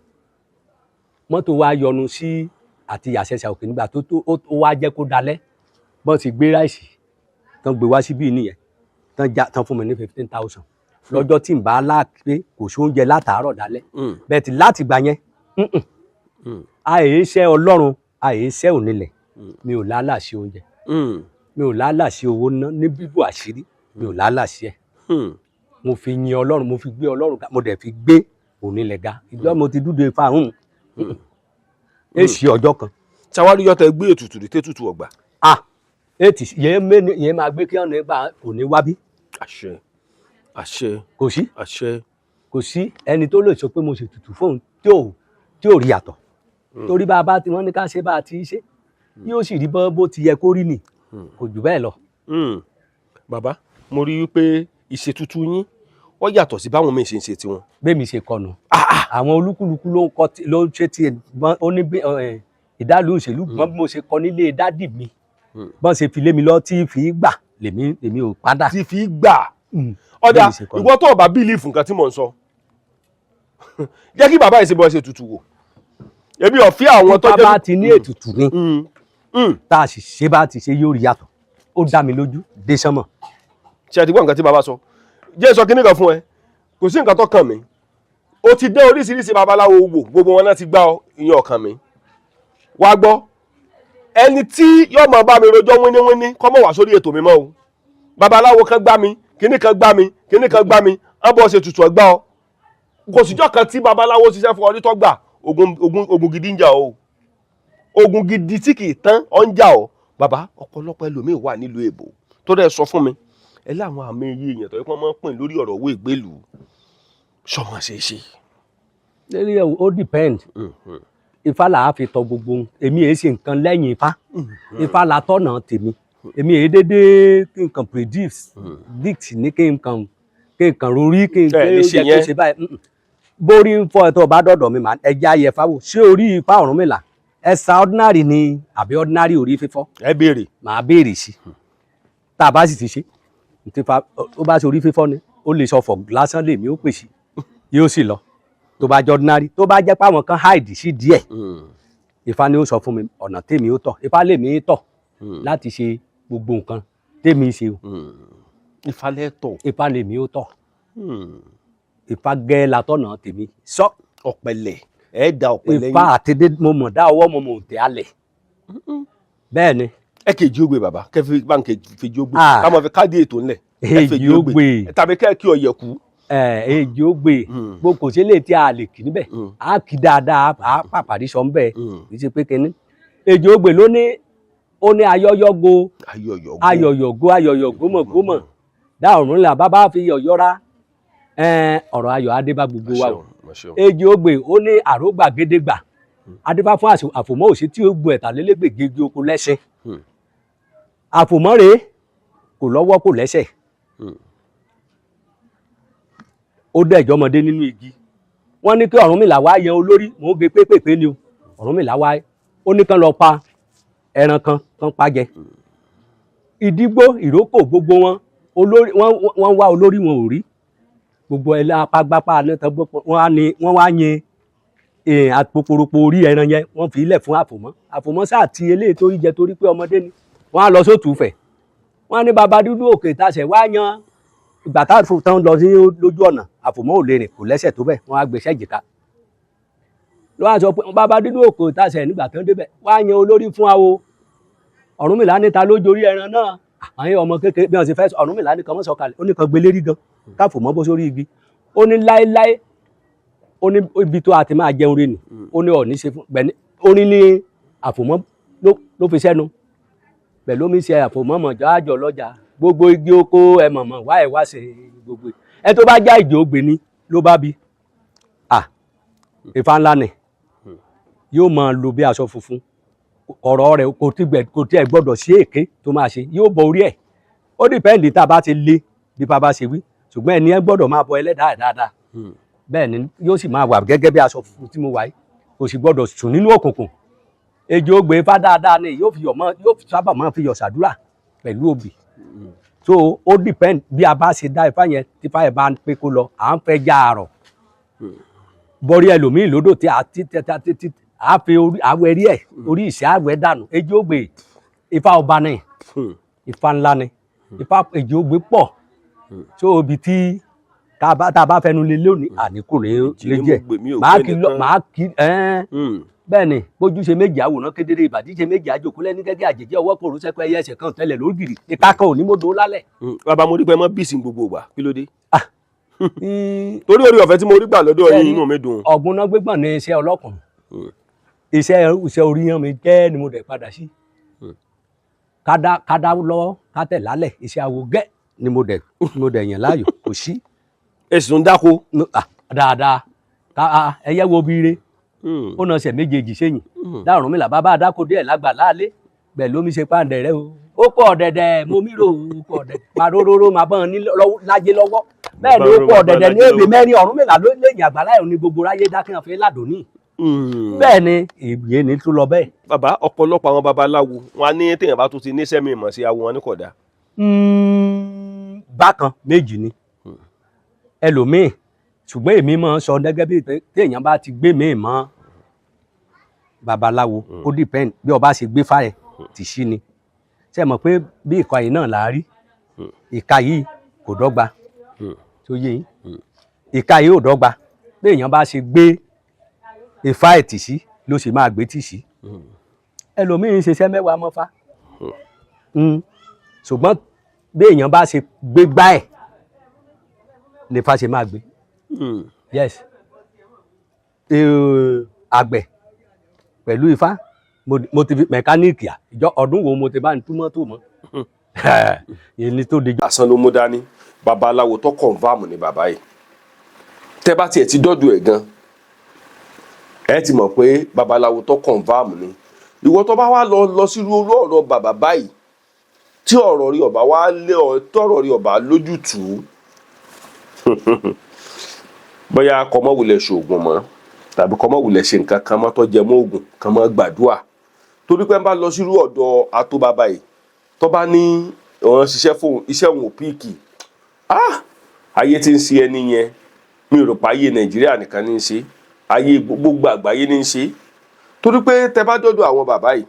mọ́tò wa yọnu sí àti àṣẹṣà òkè nígbà tó ó wá jẹ́ kó dalẹ̀ bọ́n ti gbé ráìsì tán gbé wá síbí nìyẹn tán fún mi ní 15,000 lọ́jọ́ tí ń bá láàpẹ́ kò sí oúnjẹ látàárọ̀ dalẹ̀ bẹ́ẹ̀ tí láti gbà yẹn àìṣẹ́ Ọlọ́run àìṣẹ́ ònílẹ̀ mi ò lálà sí oúnjẹ mi ò lálà sí owó ná ní bíbò àṣírí mi ò lálà sí ẹ̀ mo fi yin Ọlọ́run mo fi gbé Ọlọ́run ga mo dẹ̀ fi gbé ònílẹ̀ ga ìjọ mo ti dúdú ifá èsì ọjọ́ kan. ṣàwárí yọtẹ gbé ètùtù rí tètùtù ọgbà. ètì yẹn máa gbé kí ọ̀nà ìgbà kò ní wá bí. àṣẹ àṣẹ kò sí àṣẹ kò sí ẹni tó lè sọ pé mo ṣètùtù fóun tí ò rí yàtọ̀ torí bá a bá ti wọ́n ní ká ṣe bá a ti ṣe yóò sì rí bó ti yẹ kó rí nì kò jù bẹ́ẹ̀ lọ. bàbá mo rí i pé ìṣètùtù yín ó yàtọ̀ sí báwọn míì ṣe ń ṣe tiwọn. bẹ́ẹ̀mi ṣe kọnu àwọn olúkúlùkù ló ń ṣe tiẹ̀ ó ní ìdálù òṣèlú bí mo ṣe kọ nílé dádì mi bọ́n ṣe fi lé mi lọ tí fi gbà lèmi ò padà. tí fi gbà ọ̀dà ìwọ tó o bá bílíìfù nǹkan tí mò ń sọ jẹ́ kí bàbá yìí ṣe bọ́ ṣe tutù wò èmi ò fi àwọn tó jẹ́. bàbá ti ní ètùtù ni tá a sì ṣe bá ti ṣe yóò rí yàtọ̀ ó dá mi lójú dé sánmọ̀. ṣe àti gbọ́ nǹkan tí bàbá sọ jẹ́ sọ kíní kan fún ẹ kò sí nǹkan tó kàn mí o ti dé oríṣiríṣi babaláwo wò gbogbo wọn náà ti gbá ọ ìyẹn ọkàn mi wá gbọ́ ẹni tí yóò máa bá mi rojọ́ wíníwíní kọ́ mọ̀ wá sórí ètò mi mọ́ o babaláwo kan gbá mi kíní kan gbá mi kíní kan gbá mi á bọ́ ṣe tutù ọgbà ọ kò síjọ́ kan tí babaláwo ṣiṣẹ́ fún ọdún tó gbà ogun gidi ń jà o ogun gidi tí kì í tán ọ ń jà ọ bàbá ọ̀pọ̀lọpọ̀ ẹlòmíì wà nílùú èbó tó dẹ̀ sọ fún mi ẹ láwọn àmì iye èèyàn tó yẹ kí wọ́n máa ń pín lórí ọ̀rọ̀ owó ìgbélùú sọmọ ṣe é ṣe. lórí ẹ̀ ó depend ifá là á fi tọ gbogbo èmi èé ṣe nǹkan lẹ́yìn ifá ifá là tọ̀nà tèmi èmi èé dédé kí n kàn predict ní kí n kàn rorí kí n pé ó yẹ kó ṣe báyìí bórí ń fọ ẹ̀tọ́ bá dọ̀dọ̀ mi mà ẹjẹ́ ayẹ fáwọ̀ ṣé orí ifá Ọ̀rúnmìlà extraordinary ni àbí ordinary orí fífọ́ ẹ béèrè màá béèrè sí tá a bá sì ti ṣe ó bá ṣe orí fífọ́ ni ó lè sọfọ̀ lásán lèmi ó pèsè yóò sì lọ tó bá jẹ́ ordinary tó bá jẹ́ páwọn kan hide sí díẹ̀ ifá ni ó sọ fún mi ọ̀nà tèmi ó tọ̀ ifá lèmi tọ̀ láti ṣe gbogbo nǹkan tèmi ṣe o ifá lẹ́tọ̀ ifá lèmi ó tọ̀ ifá gẹ́ latọ̀nà tèmi sọ ọ̀pẹ̀lẹ̀ ẹ̀ da ọ̀pẹ̀lẹ̀ yín ifá àtẹ̀dé mo mọ̀ dá ọwọ́ mo mọ̀ tẹ̀ alẹ̀ bẹ́ẹ̀ ni. ẹ kejì ogbe bàbá kẹfì báńkì fèjì ogbe ká máa fi káàdì ètò ńlẹ̀ èjì ogbe tàbí kẹ́ kí ọyẹ kú. èjì ogbe gbogbo kò sí lè tí a lè kì níbẹ̀ á kì dáadáa á pàpàdé sọ ńbẹ̀ kì í ṣe pé kínní èjì ogbe ló ní ó ní ayọyọgo ayọyọgo gómọgómọ dá Ọ̀rúnmìlà bàbá fi yọyọra ọ̀rọ̀ ayọ̀ adébá gbogbo wa o èjì ogbe ó ní àrógbàgédégbà adébá fún àfòmọ́ òsì tí ó gbọ́ ẹ̀tàlélégbè gègé oko lẹ́sẹ̀ àfòmọ́ rèé kò lọ́wọ́ kò lẹ́sẹ̀ ó dẹ̀jọ́ ọmọdé nínú igi wọ́n ní kí Ọ̀rúnmìlà wá yan olórí mò ń gbé pépèpé ni o Ọ̀rúnmìlà wá ó ní kán lọ pa ẹran kan pa jẹ ìdígbò ìrókò gbogbo wọn olórí wọ́n wá olórí wọn ò rí gbogbo ẹ̀ lápágbápá wọ́n wá yin àpòpòròpò orí ẹran yẹn wọ́n fi ilẹ̀ fún àfòmọ́ sáà ti eléyìí tó rí jẹ torí pé ọmọdé ni wọ́n á lọ sótùúfẹ̀ wọ́n á ní baba dúdú òkè tasẹ̀ wá yan ìgbà táwọn tán lọ sí lójú ọ̀nà àfòmọ́ ò lè rìn kò lẹ́sẹ̀ tó bẹ̀ wọ́n á gbèsè jìká ló wá sọ pé bàbá dídú òkò tàṣẹ nígbà tán débẹ̀ wá yan olórí fún awo Ọ̀rúnmìlà níta ló jorí ẹran náà àwọn ọmọ kékeré bí wọ́n ti fẹ́ Ọ̀rúnmìlà ní kan mọ́ sọ̀kalẹ̀ ó ní kan gbélé rí gan káfòmọ́ bó sórí igi ó ní láéláé ó ní ibi tó àti máa jẹun rí ni ó ní ọ̀ní ṣe fún bẹ́ẹ̀ ni ó ní ní àfòmọ́ ló fi sẹ́nu pẹ̀lú omi ṣe àfòmọ́ mọ̀jọ́ àjọ lọ́jà gbogbo igi oko ẹ mọ̀mọ́ wá ẹ̀ wá ṣe gbogbo ẹ tó bá já ìjì ògbè ni ló bá bi Ifá ńlá ni yóò máa lo bí aṣọ funfun ọ̀rọ̀ rẹ̀ kò tí ẹ gbọ́dọ̀ sí èké tó máa ṣe yóò bọ orí ẹ̀ ó dìpẹ́ǹdì tá a bá ti lé bí bá bá ṣe wí ṣùgbọ́n ẹni ẹ gbọ́dọ̀ máa bọ ẹlẹ́dàá ẹ̀ dáadáa bẹ́ẹ̀ ni yóò sì máa wà gẹ́gẹ́ bí aṣọ funfun tí mo wà yìí kò sì gbọ́dọ̀ sùn nínú òkùnkùn ejò ògbè Ifá dáadáa ni yóò sábà máa fi yọ̀ ṣàdúrà pẹ̀lú obì so ó dìpẹ́ǹdì bí a bá ṣe dá Ifá yẹn tí Ifá yẹn bá ń pé kó lọ à ń fẹ́ já àrọ̀ bọ́rí ẹlòmíì lódò tí a fi àwẹ̀ rí ẹ̀ orí ìṣẹ́ àwẹ̀ dànù ejò ògbè Ifá ọba ni Ifá ńlá ni Ifá ejò ògbè pọ̀ so ibi tí tá a bá fẹnu lé lónìí àníkù lè jẹ máa kí bẹ́ẹ̀ ni bójú ṣe méjì àwòrán kedere ìbàdí ṣe méjì àjòkú lẹ́ni gẹ́gẹ́ àjèjì ọwọ́ kòrò sẹ́pẹ́ ẹyẹ ẹsẹ̀ kan tẹ́lẹ̀ lógìrì ìka kan ò ní mọ́dọ̀ lálẹ́. bàbá mo rí pé ẹ mọ́ bíìsì gbogbo ìgbà kí ló dé. torí orí ọ̀fẹ́ tí mo rí gbà lọ́dọ̀ yín inú mi dùn. ọ̀gbun gbégbọ̀n ní iṣẹ́ ọlọ́kùnrin iṣẹ́ oríyan mi jẹ́ ni mo dẹ̀ padà sí kádá lọ́wọ́ kátẹ̀ lálẹ̀ iṣẹ́ awo gẹ́ ni mo dẹ̀ yàn láàyò kò sí. èsì ń dáko. dáadáa ẹyẹ wo bire ó nà ṣe méjèèjì sẹ́yìn dá Ọ̀rúnmìlà bàbá àdáko díẹ̀ lágbà láàlé bẹ́ẹ̀ lómi ṣe pàǹdẹ̀ rẹ o ó pọ̀ ọ̀dẹ̀dẹ̀ mo mírò ó pọ̀ ọ̀dẹ̀dẹ̀ màróróró màá bọ́n lájé lọ́wọ́ bẹ́ẹ̀ ni ó pọ̀ ọ̀dẹ̀dẹ̀ ní èbè mẹ́rin Ọ̀rúnmìlà ló lẹ́yìn àgbàlá ẹ̀ ní gbogbo ráyé dákẹ́ fẹ́ ládùnní bẹ́ẹ̀ ni èyí ni tó lọ bẹ́ẹ̀. bàbá ọ̀pọ̀lọpọ̀ àwọn babaláwo wọn á ní téèyàn bá tún ti níṣẹ́ mi mọ̀ sí awo wọn ní kódà. bákan méjì ni ẹlòmíì ṣùgbọ́n èmi máa ń sọ gẹ́gẹ́ bí téèyàn bá ti gbé mi mọ́ babaláwo ó dìpẹ́ǹd bí ọba ṣe gbé fáyẹ̀ tì sí ni ṣe mọ̀ pé bí ìka yìí náà là á rí ìka yìí kò dọ́gba tó yé yín ìka yìí ò dọ́gba bí èèyàn bá ṣe gbé Ifá ẹ̀ tì sí ló sì máa gbé tì sí ẹlòmíín ṣiṣẹ́ mẹ́wàá mọ́fá ṣùgbọ́n bí èèyàn bá ṣe gbé gbá ẹ̀ ní Ifá ṣe máa gbé yes àgbẹ̀ pẹ̀lú Ifá mo ti fi mẹkáníìkì ìjọ ọdún wo mo ti bá ń túmọ̀ tó mọ́ ẹni tó di. àsan ló mú dání babaláwo tó kọ̀ǹfàmù ni bàbá yìí tẹ́ bá tiẹ̀ ti dọ́dọ̀ ẹ̀ gan ẹ ti mọ̀ pé babaláwo tó kọ̀ǹfàmù ni ìwọ tó bá wá lọ sí irú ọ̀rọ̀ bàbá báyìí tí ọ̀rọ̀ rí ọba wá lé tọ̀rọ̀ rí ọba lójútùú bóyá kọ́mọ́wulẹ̀ ṣoògùn mọ́ tàbí kọ́mọ́wulẹ̀ ṣe nǹkan kan mọ́ tó jẹ mọ́ oògùn kan mọ́ gbàdúrà torí pé ń bá lọ sí irú ọ̀dọ̀ atóbábá yìí tó bá ní ọ̀ràn ṣiṣẹ́ fún iṣẹ́ òun ò píìkì ayé tí ń ṣe ẹni yẹn mi ò rò pé ayé Nàìjíríà nìkan ní í ṣe ayé gbogbo àgbáyé ní í ṣe torí pé tẹ bá dọ́dọ̀ àwọn bàbá yìí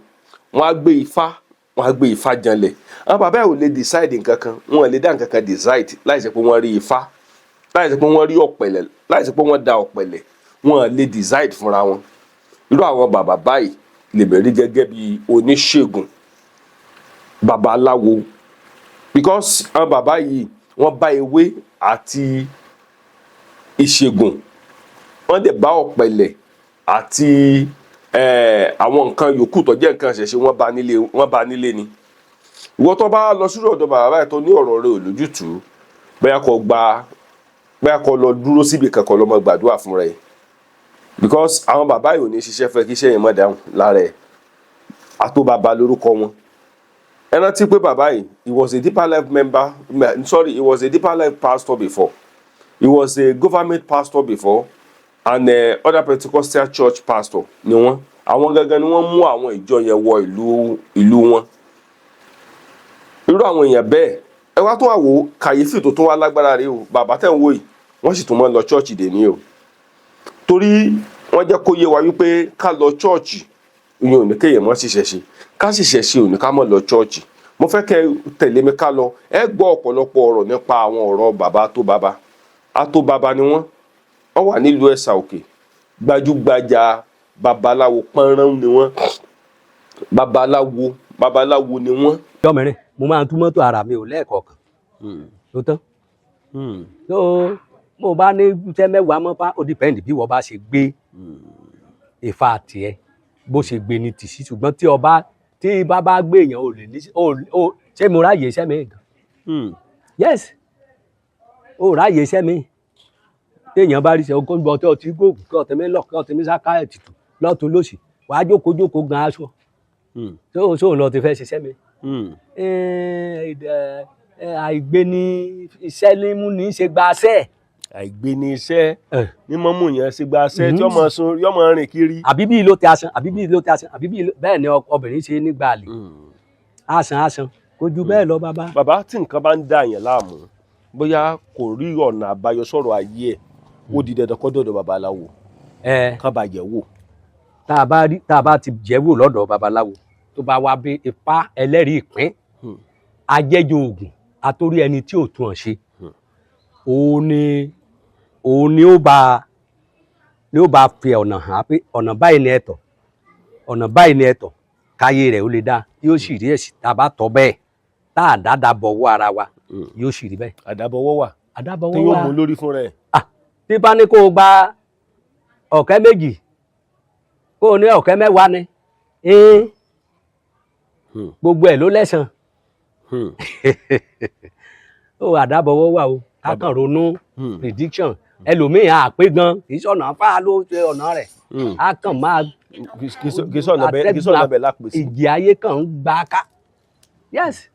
wọ́n á gbé Ifá janlẹ̀ àwọn bàbá yìí ò lè decide nǹkan kan wọ́n lè dá nǹkan kan decide láì ṣe pé wọ́n rí Ifá láì ṣe pé wọ́n rí ọ̀pẹ̀lẹ̀ láì ṣe pé wọ́n da ọ̀pẹ̀lẹ̀ wọ́n lè decide fúnra wọn irú àwọn bàbá báyìí lè bẹ̀rẹ̀ gẹ́gẹ́ bí oníṣègùn babaláwo because àwọn bàbá yìí wọ́n bá ewé àti ìṣègùn wọ́n dẹ̀ bá ọ̀pẹ̀lẹ̀ àti àwọn nǹkan yòókù tó jẹ́ nǹkan ṣẹ̀ṣẹ̀ wọ́n bá nílé ni ìwọ tó bá lọ sírò ọ̀dọ̀ bàbá báyìí tó ní ọ̀rọ̀ rẹ̀ ò lójútùú bóyá kó lọ dúró síbi kankan lọ́mọ gbàdúrà fún rẹ̀ because àwọn bàbá yìí ò ní ṣiṣẹ́ fẹ́ kí iṣẹ́ yẹn mọ̀ dáhùn lára ẹ̀ àtòbàbà lórúkọ wọn ẹ rántí pé bàbá yìí he was a Deeper Life member he was a Deeper Life pastor before he was a government pastor before and other Pentecostal church pastor ni wọn àwọn gangan ni wọ́n mú àwọn ìjọ yẹn wọ ìlú wọn irú àwọn èèyàn bẹ́ẹ̀ ẹ wá tó wà wò kàyéfì tó tún wá lágbára rèé o bàbá tẹ̀ ń wò yìí wọ́n sì tún mọ́ lọ chọ́ọ̀chì dè ní o torí wọ́n jẹ́ kó yé wa wípé ká lọ chọ́ọ̀chì ìyẹn ò ní kéèyàn mọ́ ṣiṣẹ́ ṣe ká ṣiṣẹ́ ṣe ò ní ká mọ́ lọ chọ́ọ̀chì mo fẹ́ kẹ́ tẹ̀lé mi ká lọ ẹ gbọ́ ọ̀pọ̀lọpọ̀ ọ̀rọ̀ nípa àwọn ọ̀rọ̀ bàbá tó bàbá àtòbàbá ni wọ́n wà nílùú Ẹ̀sà Òkè gbajúgbajà babaláwo pọ́nrán ni wọ́n babaláwo ni wọ́n. ọjọ́ mẹ́rin mo máa ń tú mọ́tò ara mi ò lẹ́ẹ̀kọ̀ọ̀kan tó tán tó mo bá ní iṣẹ́ mẹ́wàá mọ́ pa ó dìpẹ́ǹdì bí wọ́n bá ṣe gbé Ifá tiẹ̀ bó ṣe gbé ní tìṣí ṣùgbọ́n tí bá gbé èèyàn ò lè ní ṣé mo ráàyè iṣẹ́ mi gan yes ó ráàyè iṣẹ́ mi téèyàn bá rí iṣẹ́ ogún bọ́ tí ọtí gbòògùn kí ọtí mi lọ kí ọtí mi sá ká ètùtù lọ́tún lósì wàá jókòó gan aṣọ tó lọ ti fẹ́ ṣiṣẹ́ mi àìgbé ní iṣẹ́ ní mú ní ṣe gbaṣẹ́. àìgbé ní iṣẹ́ ní mọ́mú yẹn ṣe gbaṣẹ́ tí ọmọ rìn kiri. àbí bí ló ti aṣan bẹ́ẹ̀ ni obìnrin ṣe nígbà àlè aṣan kò ju bẹ́ẹ̀ lọ bàbá. bàbá tí nǹkan bá ń dà yẹn láàmú bóyá kò rí ọ̀nà àbáyọ sọ̀rọ̀ ayé ẹ̀ ó di dandan kó dọ̀dọ̀ babaláwo kán bá yẹ̀ wò. tá a bá ti jẹ́ wò lọ́dọ̀ babaláwo tó bá wá bí Ifá ẹlẹ́rìí ìpín ajẹ́jọ oògùn àtórí ẹni tí ò tún ọ̀ ṣe òun ni ó bá fi ọ̀nà hàn pé ọ̀nà báyìí ni ẹ̀tọ́ ọ̀nà báyìí ni ẹ̀tọ́ káyé rẹ̀ ó lè dá yóò sì rí èsì tá a bá tọ́ bẹ́ẹ̀ tá a dáadáa bọ̀wọ́ ara wa yóò sì rí bẹ́ẹ̀. àdábọ̀wọ́ wà àdábọ̀wọ́ wà tí yóò mú lórí fún rẹ̀. tí bá ní kó o gba ọ̀kẹ́ méjì kó o ní ọ̀kẹ́ mẹ́wàá ni gbogbo ẹ̀ ló lẹ́sàn ó àdábọ̀wọ́ wà o kákan ronú prediction ẹlòmíì àpé gan kì í sọ̀nà fáà ló ṣe ọ̀nà rẹ̀ á kàn máa kì í sọ̀nà bẹ̀ lápèsè. ìjì ayé kan ń gba ká yes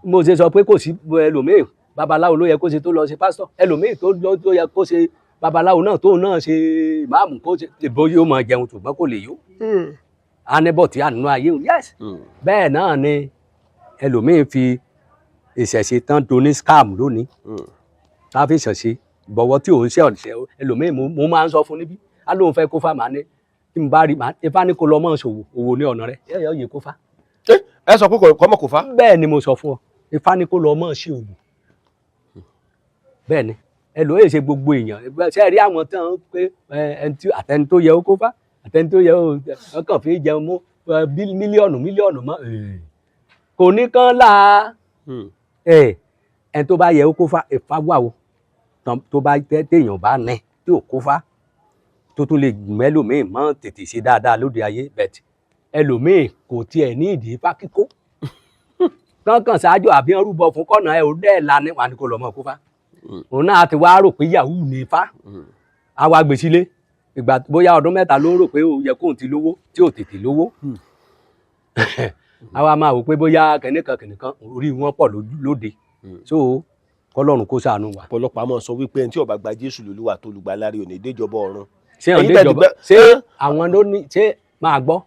mo ṣe sọ pé kò sí ẹlòmíì babaláwo ló yẹ kó ṣe tó lọ ṣe pásítọ̀ ẹlòmíì tó yẹ kó ṣe babaláwo náà tóun náà ṣe ìmáàmù kó ṣe ìbò yóò máa jẹun ṣùgbọ́n kò lè yó anẹ́bọ̀tì àánú ayé o yes bẹ́ẹ̀ náà ni ẹlòmíì fi ìṣẹ̀ṣe tán doni scam lónìí tá a fi ṣẹ̀ṣe bọ̀wọ̀ tí òun ṣe ọ̀ṣẹ́ ẹlòmíì mo máa ń sọ fún níbí á lóun fẹ́ kó fà máa ní tí mo bá rí Ifá ní kó lọ mọ́ ṣòwò òwò ní ọ̀nà rẹ̀ yẹ́ yẹ kó fà. ẹ sọ pé kọ́mọ kò fà. bẹ́ẹ̀ ni mo sọ fún ọ Ifá ní kó lọ mọ́ ṣe òwò bẹ́ẹ̀ ni ẹlòmíì ṣe gbogbo èèyàn ṣe rí àwọn tán pé àtẹni tó yẹ kó fà àtẹni tó yẹ ó kàn fi jẹun mú mílíọ̀nù mọ́ kò ní kán láà ẹni tó bá yẹ kó fà Ifá wà o tó bá téèyàn bá nẹ tí ò kó fà tó tún lè mẹ́lòmíì mọ́ tètè ṣe dáadáa lóde ayé bẹ̀tì ẹlòmíì kò tiẹ̀ ní ìdí Ifá kíkó kankan ṣáájú àbí ń rúbọ fún kọ́nà ẹ̀ ò dẹ́ẹ̀ la ní wà ní kò lọ́mọ kó fà òun náà ti wá rò pé yahoo ní Ifá àwa gbèsílé ìgbà bóyá ọdún mẹ́ta ló ń rò pé ó yẹ kóun ti lówó tí ò tètè lówó àwa máa wò pé bóyá kẹ̀nìkan orí wọn pọ̀ lóde so kọ́lọ́run kó ṣàánú wa. ọ̀pọ̀lọpọ̀ àmọ́ sọ wípé ẹni tí ó bá gba Jésù lólúwa tó lùgbàlárí òní déjọba ọ̀run. ṣé àwọn déjọba ṣé àwọn ló ní ṣé máa gbọ́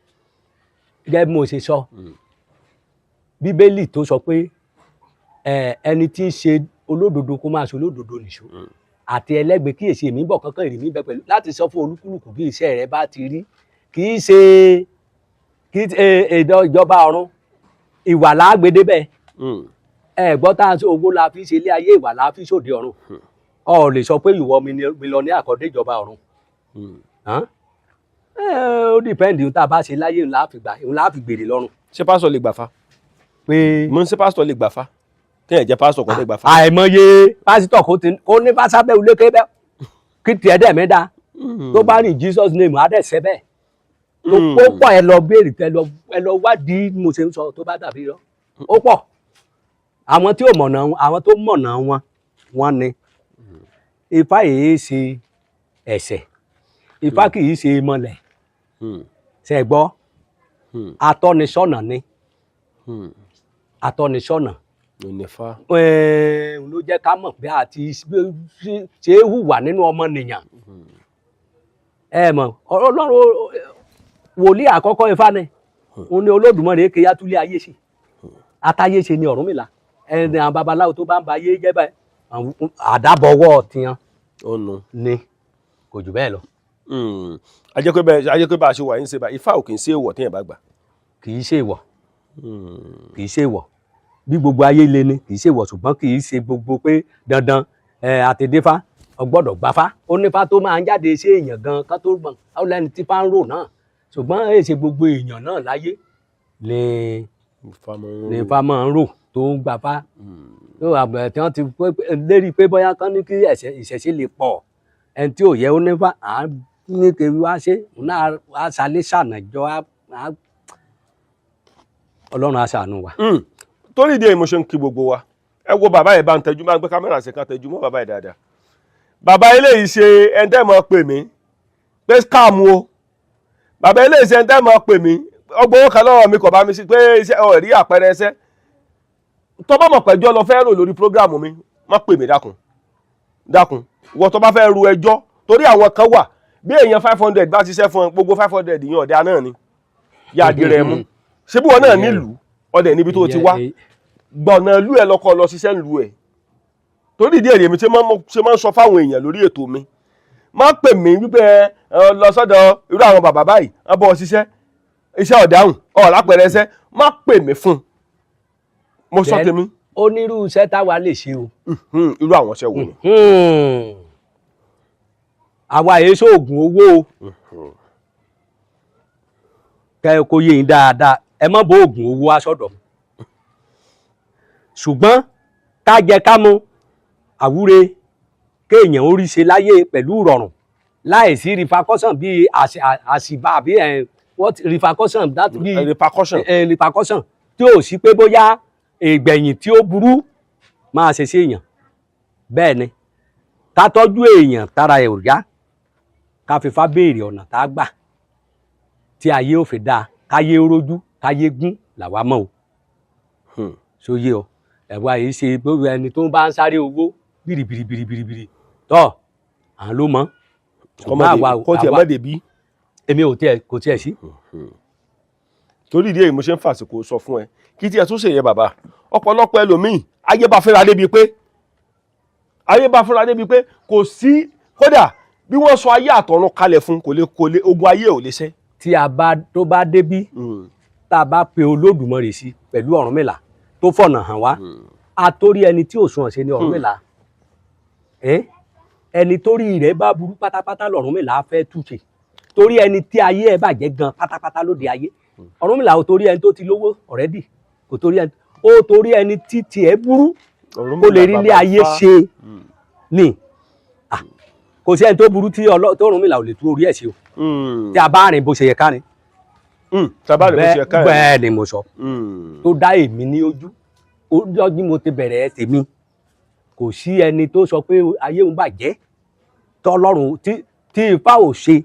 gẹ́gẹ́ bí mo ṣe sọ Bíbélì tó sọ pé ẹni tí ń ṣe olódodo kó máa ṣe olódodo nìṣó àti ẹlẹ́gbẹ́ kíyèsí èmi bọ̀ kankan ìrìn mi bẹ pẹ̀lú láti sọ fún olúkúlùkù bí iṣẹ́ rẹ bá ti rí kì í ṣe ìjọba ọ̀run ìwà lágbèdè bẹ́ẹ̀ gbọ́ tá à ń sọ owó la fi ṣe ilé ayé ìwà la fi ṣòde ọ̀run ọ lè sọ pé ìwọ mi lọ ní àkọ́dé ìjọba ọ̀run ó dìpẹ́ǹdì tá a bá ṣe láyé ńlá fi gbà ńlá fi gbèrè lọ́rùn. ṣé pásítọ̀ lè gbà fa pé mo ń ṣe pásítọ̀ lè gbà fa kéèyàn jẹ́ pásítọ̀ kò lè gbà fa. àìmọye pásítọ̀ kó ní fásábẹ́ ulékè bẹ́ẹ̀ kí tiẹ̀ dẹ̀ mí dáa tó bá rìn Jesus name á dẹ̀ ṣẹ́ bẹ́ẹ̀ ó pọ̀ ẹ lọ béèrè ẹ lọ wádìí mo ṣe ń sọ tó bá dàbí rọ ó pọ̀ àwọn tí ò mọ̀nà àwọn tó mọ̀nà wọn ni Ifá yìí ṣe ẹ̀ṣẹ̀ Ifá kì í ṣe mọ̀lẹ̀ ṣe gbọ́ atọ́nisọ́nà ni atọ́nisọ́nà ló jẹ́ ká mọ̀ pé àti ṣe é hùwà nínú ọmọnìyàn ẹ mọ̀ Ọlọ́run wòlíì àkọ́kọ́ Ifá ni òun ni Olódùmarè èké yátúlé ayé ṣe atáyé ṣe ni Ọ̀rúnmìlà ẹni àwọn babaláwo tó bá ń ba ayé jẹ́ báyìí àdábọ̀wọ́ tiyan ni kò jù bẹ́ẹ̀ lọ. ajẹ́ pé bá a ṣe wà yín ṣe bá Ifá ò kì í ṣe èèwọ̀ téèyàn bá gbà. kì í ṣe èèwọ̀ kì í ṣe wọ̀ bí gbogbo ayé le ni kì í ṣe wọ̀ ṣùgbọ́n kì í ṣe gbogbo pé dandan àtẹ̀dẹ́fá ọgbọ́dọ̀ gbafá ó nífá tó máa ń jáde ṣé èèyàn gan kan tó gbọ̀n ó lẹ́ni tí fá ń rò náà ṣùgbọ́n èyí ṣe gbogbo èèyàn náà láyé ni ifá máa ń rò tó ń gbafá tó àbẹ̀ tí wọ́n ti lérí pé bóyá kán ní kí ìṣẹ̀ṣe lè pọ̀ ẹni tí ò yẹ ó nífá à ń ní kiri wá ṣe òun náà á ṣalé ṣànàjọ ọlọ́run á ṣàánú wa. torí ìdí èyí mo ṣe ń kí gbogbo wa ẹ wo bàbá yẹn bá ń tẹjú máa ń gbé kámẹ́rà sí kan tẹjú mọ́ bàbá yẹn dáadáa bàbá eléyìí ṣe ẹni tẹ́ mọ̀ pè mí pé scam o bàbá eléyìí ṣe ẹni tẹ́ mọ̀ pè mí ọgbọ́n owó kan lọ́wọ́ mi kò bá mi sí pé iṣẹ́ ọ̀ rí àpẹẹrẹ ẹsẹ́ tó bá mọ̀ pẹ́jọ́ lọ fẹ́ rò lórí prógráàmù mi má pè mí dákun ìwọ tó bá fẹ́ ru ẹjọ́ torí àwọn kan wà bí èèyàn 500 bá ti ṣẹ́ fún gbogbo 500 ìyẹn ọ̀dà náà ni yáàdì rẹ̀ mú ṣé bí wọn náà nílùú ọdẹ níbi tó ti wá gbọ̀nà ìlú ẹ̀ lọ́kọ́ lọ ṣiṣẹ́ ìlú ẹ̀ torí ìdí èdè mi ṣe máa ń sọ fáwọn èèyàn lórí ètò mi má pè mí wípé lọ sọ́dọ̀ irú àwọn bàbá báyìí wọ́n bọ́ ṣiṣẹ́ iṣẹ́ ọ̀dáhùn lápẹẹrẹ ẹsẹ́ má pè mí fún mo sọ tèmi. onírú iṣẹ́ táwa lè ṣe o. irú àwọn iṣẹ́ wo ni. àwa èyí ṣoògùn owó o kẹ́ kó yé yín dáadáa ẹ má bọ oògùn owó aṣọ́dọ̀ ṣùgbọ́n ká jẹ ká mu àwúre kéèyàn orí ṣe láyé pẹ̀lú ìrọ̀rùn láì sí repercussion bíi àṣìbá àbí repercussion tí ò sí pé bóyá ìgbẹ̀yìn tí ó burú máa ṣe sí èèyàn bẹ́ẹ̀ ni ká tọ́jú èèyàn tára ẹ̀ ò yá ká fi fá béèrè ọ̀nà tá a gbà tí ayé ò fi dáa káyé rójú káyé gún làwa mọ̀ o sóyè ọ ẹ̀wá yìí ṣe gbogbo ẹni tó bá ń sáré owó bìrìbìrìbìrìbìrì tọ́ àwọn ló mọ̀ kọ́ tiẹ̀ má débi. èmi kò tiẹ̀ sí. torí ìdí èyí mo ṣe ń fàsìkò sọ fún ẹ kí tiẹ̀ tún ṣèyẹ bàbá ọ̀pọ̀lọpọ̀ ẹlòmíì ayé bá fẹ́ra débi pé kò sí kódà bí wọ́n sọ ayé àtọ̀run kalẹ̀ fún kò lè ogun ayé ò lè ṣẹ́. tí tó bá débí tá a bá pe Olódùmarè sí pẹ̀lú Ọ̀rúnmìlà tó fọ̀nà hàn wá àtórí ẹni tí ò sùn ọ̀sẹ̀ ní Ọ̀rúnmìlà ẹni torí rẹ̀ bá burú pátápátá l'Ọ̀rúnmìlà fẹ́ túnṣe torí ẹni tí ayé ẹ̀ bàjẹ́ gan pátápátá lóde ayé Ọ̀rúnmìlà ò torí ẹni tó ti lówó ọ̀rẹ́dì kò torí ẹni ó torí ẹni tí tiẹ̀ burú kó lè rí ilé ayé ṣe ni kò sí ẹni tó burú tí Ọ̀rúnmìlà ò lè tú orí ẹ̀ ṣe o tí a bá rìn bó ṣe yẹ ká rìn bẹ́ẹ̀ ni mo sọ tó dá èmi ní ojú ọjọ́ mo ti bẹ̀rẹ̀ tèmi kò sí ẹni tó sọ pé ayé òun bàjẹ́ tọ́lọ́run tí Ifá ò ṣe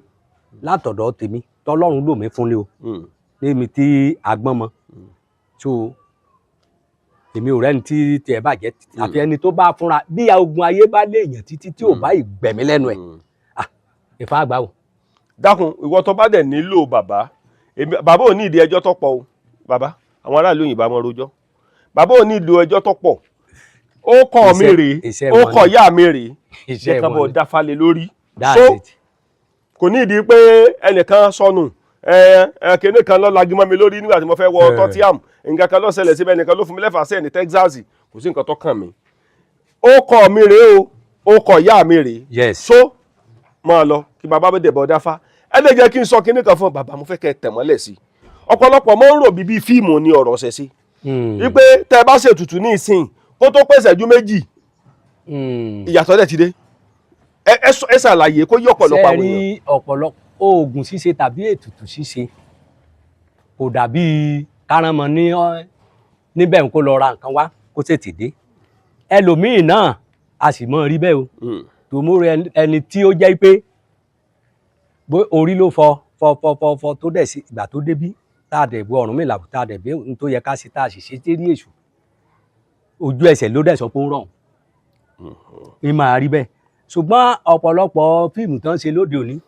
látọ̀dọ̀ tèmi tọ́lọ́run lò mí fúnlé o lémi tí agbọ́n mọ so èmi ò rẹ́ni tí tiẹ̀ bàjẹ́ àfi ẹni tó bá fúnra bí ogun ayé bá léèyàn títí tí ò bá ìgbẹ̀mí lẹ́nu ẹ̀ Ifá àgbà o. dákun ìwọ tó bá dẹ̀ nílò bàbá ò ní ìdí ẹjọ́ tó pọ̀ o bàbá àwọn aráàlú òyìnbó àmọ́ rojọ́ bàbá ò ní ìdí ẹjọ́ tó pọ̀ ó kọ́ mi rèé ó kọ́ ìyá mi rèé jẹ́ ká bọ̀ dáfalẹ̀ lórí so kò ní ìdí pé ẹnìkan sọnù kìnìún kan lọ lagi mọ́ mi lórí nígbà tí mo fẹ́ wọ Tottenham nǹkan kan ló ṣẹlẹ̀ síbẹ̀ nìkan ló fún mi lẹ́fà sẹ́ẹ̀ ní Texas kò sí nǹkan tó kàn mí ó kọ́ mi rèé o ó kọ́ ìyá mi rèé so máa lọ kí bàbá bẹ́ẹ̀ dẹ̀bọ̀ dáfá ẹ lè jẹ́ kí n sọ kìnìún kan fún bàbá mo fẹ́ kẹ́ ẹ tẹ̀ mọ́lẹ̀ sí ọ̀pọ̀lọpọ̀ mọ́ ń rò bíbí fíìmù ni ọ̀rọ̀ ṣẹ̀ sí wípé tẹ́ ẹ bá ṣètùtù ní ìsìn kó tó pèsè ìṣẹ́jú méjì ìyàtọ̀ dẹ̀ ti dé ẹ ṣàlàyé kó yí ọ̀pọ̀lọpọ̀ àwọn èèyàn. sẹ́ẹ̀rí ọ̀pọ̀lọpọ̀ oògùn ṣíṣe tàbí ètùtù ṣíṣe kò dàbí kárànmọ́ níbẹ̀ kó lọ ra nǹkan wá kó tètè dé ẹlòmíì náà a sì mọ̀ rí bẹ́ẹ̀ o tòmó ẹni tí ó jẹ́ pé orí ló fọ tó dẹ̀ sí ìgbà tó débí tá a dẹ̀ bu Ọ̀rúnmìlà tá a dẹ̀ bí ohun tó yẹ ká sí tá a sì ṣe térí èṣù ojú ẹsẹ̀ ló dẹ̀ sọ pé ó rọrùn ní máa rí bẹ́ẹ̀ ṣùgbọ́n ọ̀pọ̀lọpọ̀ fíìmù tán ṣe lóde òní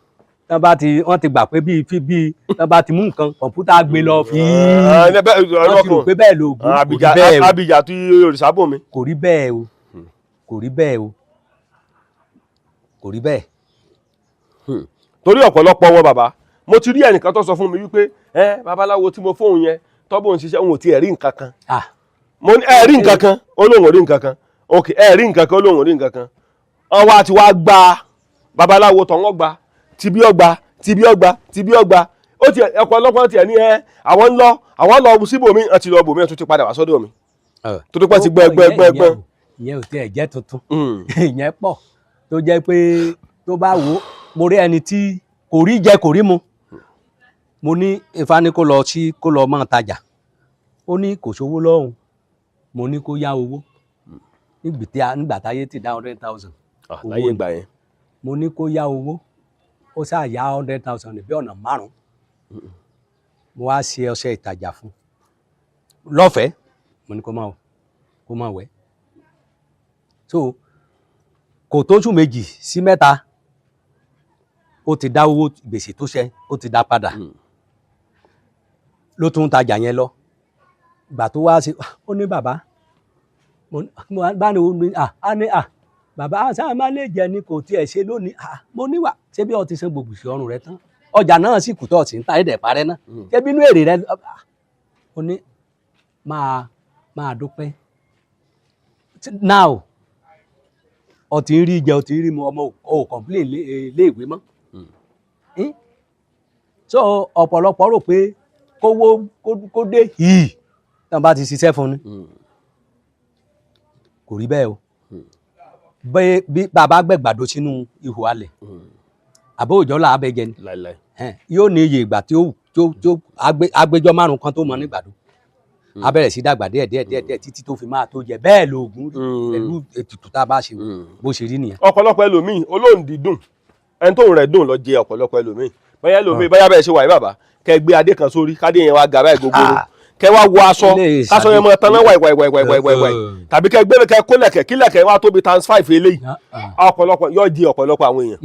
wọ́n ti gbà pé bíi tán bá ti mú nǹkan kọ̀ǹpútà gbé lọ fi wọ́n ti rò pé bẹ́ẹ̀ lóògùn kò rí bẹ́ẹ̀ o Abija tí òrìṣàbùnmi kò rí bẹ́ẹ̀ o kò rí bẹ́ẹ̀ o kò rí bẹ́ẹ̀. torí ọ̀pọ̀lọpọ̀ wọn bàbá mo ti rí ẹnìkan tó sọ fún mi wípé babaláwo tí mo fóun yẹn tọ́bọ̀ ń ṣiṣẹ́ òun ò tiẹ̀ rí nǹkan kan ah mo ní ẹ rí nǹkan kan olóhùn rí nǹkan kan ok ẹ rí nǹkan kan olóhùn rí nǹkan kan ọwọ́ àti wàá gba babaláwo tọ̀wọ́n gba tìbí ọgbà tìbí ọgbà tìbí ọgbà ó ti ọ̀pọ̀lọpọ̀ tiẹ̀ ní àwọn lọ síbòmí àti lọ bòmí ẹ̀ tó ti padà wá sọ́dọ̀ mi tó tó pẹ́ ti gbẹ́gbẹ́gbẹ́. ìyẹn ò tiẹ̀ jẹ́ tuntun ìyẹn pọ̀ tó jẹ́ pé tó bá wò ó mo rí ẹni tí kò rí jẹ kò rí mu mo ní Ifá ní kó lọ máa tajà ó ní kò sówó lọ́hùn mo ní kó yá owó nígbà táyé ti dá 100,000 láyé ìgbà yẹn mo ní kó yá owó ó sáà yá 100,000 ní bí ọ̀nà 5 mo wá ṣe ọṣẹ ìtajà fún lọ́fẹ̀ẹ́ mo ní kó máa wẹ̀ so kò tóṣù 2 sí 3 ó ti dá owó gbèsè tó ṣe ó ti dá padà ló tún tajà yẹn lọ ìgbà tó wá sí ó ní bàbá bá ní omi bàbá sáà má lè jẹ ní kò tiẹ̀ ṣe lónìí mo níwà ṣé bí o ti san gbogbo ìṣe ọrùn rẹ tán ọjà náà sì kù tó ọtí ń ta ẹ̀dẹ̀ parẹ́ náà ṣé bínú èrè rẹ ó ní máa dúpẹ́ now ọtí ń rí jẹ ọtí ń rí mu ọmọ ò complain léèwé mọ́ so ọ̀pọ̀lọpọ̀ rò pé kó dé yìí tán bá ti ṣiṣẹ́ fún ni kò rí bẹ́ẹ̀ o bí bàbá gbẹ̀gbàdo sínú ihò alẹ̀ àbó òjò là á bẹ jẹ ni yóò ní iye ìgbà tí ó agbẹjọ́ 5 kan tó mọ nígbàdo a bẹ̀rẹ̀ sí dàgbà díẹ̀ títí tó fi máa tó jẹ bẹ́ẹ̀ lóògùn pẹ̀lú ètùtù tá a bá ṣe bó ṣe rí nìyẹn. ọ̀pọ̀lọpọ̀ ẹlòmíì olóhùn dídùn ẹni tóun rẹ̀ dùn lọ jẹ ọ̀pọ̀lọpọ̀ ẹlòmíì bóyá bẹ́ẹ̀ ṣe wà yí bàbá kẹ gbé adé kan sórí kádé yẹn wá ga báyìí gogoro kẹ wá wọ aṣọ káṣọ yẹn mọ taná wàìwàìwàìwàìwàì tàbí kẹ gbé kẹ kó lẹ̀kẹ̀ kí lẹ̀kẹ̀ wá tóbi ×5 eléyìí ọ̀pọ̀lọpọ̀ yóò di ọ̀pọ̀lọpọ̀ àwọn èèyàn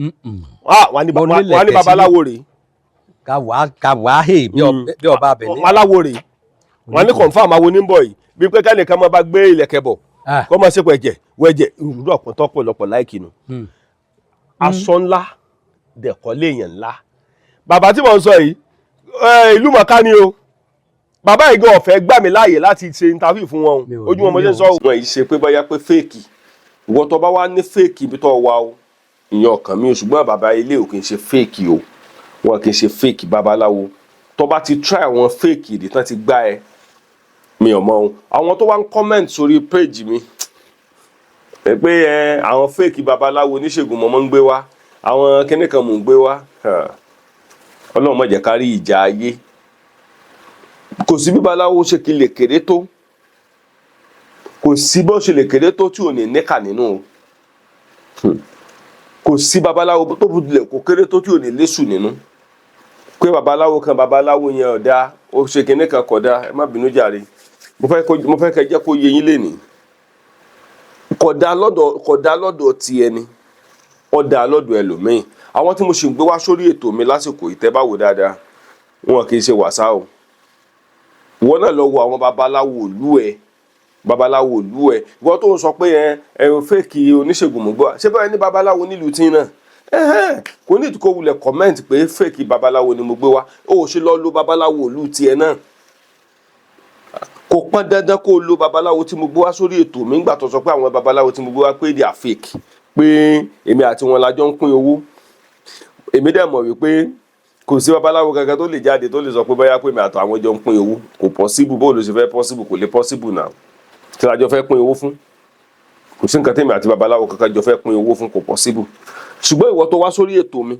wọ́n ní babaláwo rèé ká wá hè bí ọba abẹ ní. aláwo rèé wọ́n ní confam àwọn oníbọ̀ yìí bí pé kẹ́nìkan máa bá gbé ilẹ̀kẹ̀ bọ̀ kó máa ṣe wẹ̀jẹ̀ ìrúdú ọ̀pọ̀lọpọ̀ láìkì nù aṣọ ńlá dẹ̀kọ́ léèyàn ńlá bàbá tí mo ń sọ yìí ìlú mọ̀ká ni o bàbá yìí gan ọ̀fẹ́ gbà mí láàyè láti ṣe interview fún wọn ojú wọn mo ṣe ń sọ wọn yìí ṣe pé bóyá pé fèèkì ìwọ tó bá wá ní fèèkì ibi tó wà o ìyẹn ọkàn mi ò ṣùgbọ́n bàbá ilé ò kì í ṣe fèèkì o wọn kì í ṣe fèèkì babaláwo tó bá ti try àwọn fèèkì ìdí tán ti gbá ẹ mi ò mọ ohun àwọn tó wá ń comment sórí page mi pé àwọn fèèkì babaláwo oníṣègùn mọ́ ń gbé wá àwọn kíní kan mò ń gbé wá ọlọ́run má jẹ́ ká rí ìjà ayé kò sí bí babaláwo ṣe kí lè kéré tó kò sí bó ṣe lè kéré tó tí ò ní níkà nínú o kò sí babaláwo tó budulẹ̀ kò kéré tó tí ò ní léṣù nínú pé babaláwo kan babaláwo yẹn ọ̀dà ó ṣe kíní kan kódà ẹ má bínú jàre mo fẹ́ kẹ́ jẹ́ kó yé yín lénìí kódà lọ́dọ̀ ti ẹni ọ̀dà lọ́dọ̀ ẹlòmíì àwọn tí mo ṣì ń gbé wá sórí ètò mi lásìkò ìtẹ́báwò dáadáa wọn kì í ṣe wàsá o ìwọ náà lọ wo àwọn babaláwo ìlú ẹ ìwọ tó ń sọ pé fèkì oníṣègùn mú gbọ́ ṣé báyìí ní babaláwo nílùú tí náà kò ní ìdíkò wulẹ̀ comment pé fèkì babaláwo ni mo gbé wá ó ṣe lọ lo babaláwo ìlú tiẹ̀ náà kò pọn dandan kó o lo babaláwo tí mo gbé wá sórí ètò mi nígbà tó sọ pé àwọn babaláwo tí mo gbé wá pé they are fake pé èmi àti wọn lájọ ń pín owó èmi dẹ̀ mọ̀ wípé kò sí babaláwo kankan tó lè jáde tó lè sọ pé báyà pé mi àtọ̀ àwọn jọ ń pín owó kò possible bó ló ṣe fẹ́ possible kò lè possible náà tí lájọ fẹ́ pín owó fún kò sí nǹkan tèmi àti babaláwo kankan jọ fẹ́ pín owó fún kò possible ṣùgbọ́n ìwọ tó wá sórí ètò mi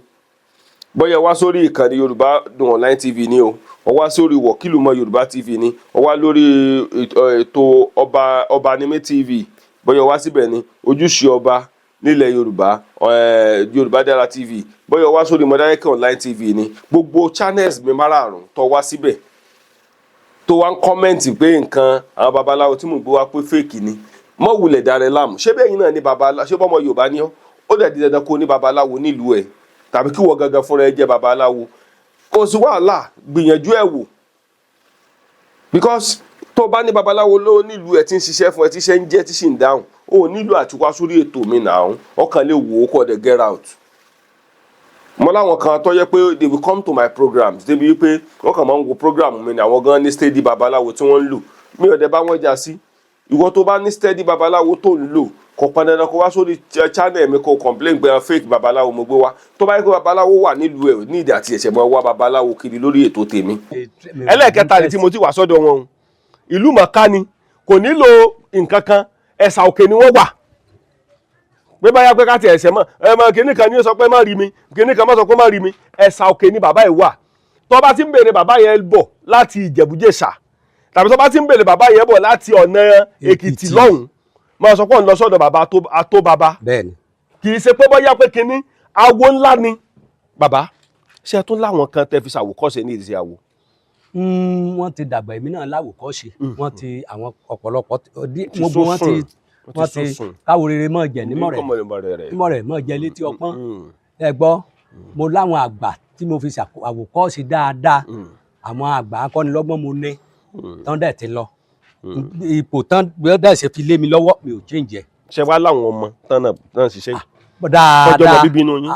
bóyá wá sórí ìkànnì Yorùbá Dùn Online TV ni o ó wá sórí Wọ̀kìlùmọ̀ Yorùbá TV ni ó wá lórí ètò Ọbanimí TV bóyá wá síbẹ̀ ni Ojúṣe Ọba nílẹ̀ Yorùbá Yorùbá Dára TV bóyá wá sórí Mọdákẹ́kẹ́ Online TV ni gbogbo channels mi márààrún tó wá síbẹ̀ tó wá ń kọ́mẹ́ǹtì pé nǹkan àwọn babaláwo tí mò ń gbé wá pé fèkì ni mọ́ wulẹ̀ darẹ̀ láàmú ṣé bẹ́ẹ̀ yín náà ní babaláwo ṣé bọ́mọ Yorùbá ni ọ́ ó dẹ̀ di dandan kó ní babaláwo nílùú ẹ̀ tàbí kí wọ́n gangan fúnra ẹ jẹ́ babaláwo kò sí wàhálà gbìyànjú ẹ̀ wò because tó bá ní babaláwo ló nílùú ẹ̀ tí ń ṣiṣẹ́ fún ẹ tí ṣe ń jẹ́ tí sì ń dáhùn ó nílò àti wá sórí ètò mi náà ọkàn lè wò ó kọ́ the get out mo láwọn kan tó yẹ pé they will come to my programs débi wípé wọ́n kàn máa ń wo program mi ni àwọn gan ní steady babaláwo tí wọ́n ń lò mi ò dẹ̀ bá wọn jà sí ìwọ tó bá ní steady babaláwo tó ń lò kò pọn dandan kó wá sórí channel mi kó complain pé fake babaláwo mo gbé wá tó bá yẹ kó babaláwo wà nílùú ẹ̀ ní ìdí àti ẹ̀ṣẹ̀ mọ́ wá babaláwo kiri lórí ètò tèmi. ẹlẹ́ẹ̀kẹta ni tí mo ti wà sọ́dọ̀ wọn ìlú mọ̀ká ni kò nílò nǹkan kan ẹ̀sà òkè ni wọ́n wà pé báyà pé ká ti ẹ̀sẹ̀ mọ̀ ẹ̀mọ kìnnì kan ní sọ pé má rí mi kìnnì kan má sọ pé má rí mi ẹ̀sà òkè ni bàbá yìí wà tó bá ti ń béèrè bàbá yẹn bọ̀ láti Ìjẹ̀bú-Jẹ̀ṣà tàbí tó bá ti ń béèrè bàbá yẹn bọ̀ láti ọ̀nà Èkìtì lọ́hùn máa sọ pé òun lọ sọ́dọ̀ bàbá àtó bàbá kì í ṣe pé bóyá pé kìnnì awo ńlá ni bàbá ṣe tún láwọn kan tẹ́ fi ṣàwòkọ́ṣe ní ìdíje àwo. Wọ́n ti dàgbà èmi náà láwòkọ́ṣe wọ́n ti àwọn ọ̀pọ̀lọpọ̀ gbogbo wọ́n ti káwo rere mọ̀ jẹ̀ nímọ̀ rẹ̀ mọ̀ jẹ́ létí ọpọ́n ẹ gbọ́ mo láwọn àgbà tí mo fi ṣàwòkọ́ṣe dáadáa àwọn àgbà akọ́nilọ́gbọ́n mo ní tán dẹ̀ ti lọ ipò tán dẹ̀ ṣe fi lé mi lọ́wọ́ mi ò change ẹ̀. ṣe wá láwọn ọmọ tán náà ṣiṣẹ́ yìí dáadáa ọjọ́ ọmọ bíbí inú yín.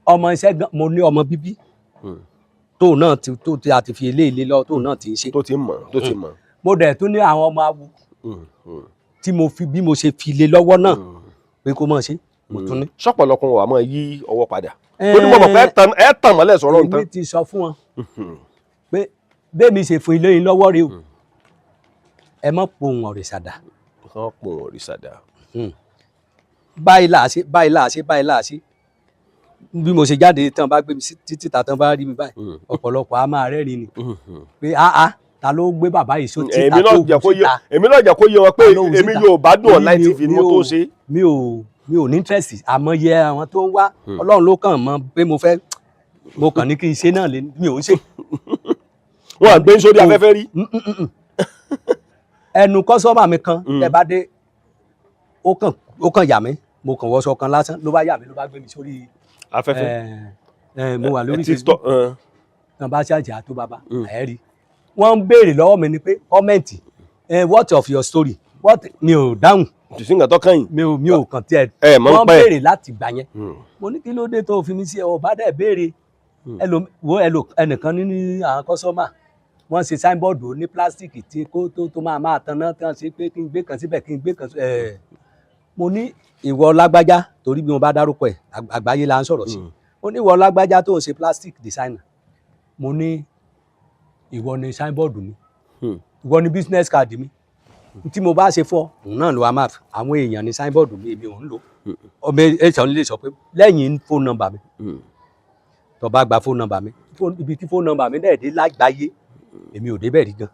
ọmọ iṣẹ́ gan mo ní ọmọ bíbí tóun náà tó ti àti fi eléyìí lọ tóun náà ti ń ṣe. tó ti mọ̀. mo dẹ̀ tún ní àwọn ọmọ awo tí mo fi bí mo ṣe fi lé lọ́wọ́ náà pé kó mọ̀ ṣe mo tún ní. sọ́pọ̀lọpọ̀ wà máa yí ọwọ́ padà. ó ní mo mọ̀ pé ẹ tàn mọ́lẹ̀ sọ̀rọ̀ nǹkan. èmi ti sọ fún wọn pé bẹ́ẹ̀ mi ṣe fún ilé yín lọ́wọ́ rẹ o ẹ mọ̀ pohùn ọ̀rìṣàdà. pohùn ọ̀rìṣàdà. báyìí là á ṣe báyìí là á ṣe báyìí là á ṣe bí mo ṣe jáde tán bá gbé mi títí tán bá rí mi báyìí ọ̀pọ̀lọpọ̀ á máa rẹ́rìn ni pé ta ló gbé bàbá yìí sóti ta tó kù síta. èmi náà jẹ́ kó yé wọn pé èmi yóò bá dùn online tv ni mo tó ṣe. mi ò ní interest àmọ́ yẹ àwọn tó ń wá ọlọ́run ló kàn mọ̀ pé mo kàn ní kí n ṣe náà lé mi ò ń ṣe. wọn à gbé sórí afẹ́fẹ́ rí. ẹnu kọ́sọ́mà mi kan tẹ́ bá dé ó kàn yà mí mo kàn wọṣọ kan lásán ló bá yà mí ló bá gbé mi sórí afẹ́fẹ́. mo wà lórí Facebook kan bá ṣáàjì àtó bàbá àẹ́rí wọ́n ń béèrè lọ́wọ́ mi ni pé kọ́mẹ̀ntì what of your story mi ò dáhùn tìsíǹgà tó kàn yín mi ò kàn tiẹ̀ wọ́n béèrè láti gbà yẹn mo ní kí ló dé tó fi mí sí ọba dẹ̀ béèrè ẹnìkan nínú àwọn kọ́sọ́mà wọ́n ṣe sáínbọ́ọ̀dù ní pílásítìkì tí kó tó máa tanná tán ṣe pé kí n gbé kan síbẹ̀ kí n gbé kan mo ní ìwọ lágbájá torí bí mo bá dárúkọ ẹ̀ àgbáyé la ń sọ̀rọ̀ sí mo ní ìwọ lágbájá tó ń ṣe plastic designer mo ní ìwọ ni signboard mi ìwọ ni business card mi tí mo bá ṣe fọ òun náà ló wá máa àwọn èèyàn ní signboard mi èmi ò ń lò ọmọ ẹ̀ṣọ́ lè sọ pé lẹ́yìn phone number mi tó bá gba phone number mi ibi tí phone number mi dẹ̀ dé lágbàáyé èmi ò débẹ̀ rí gan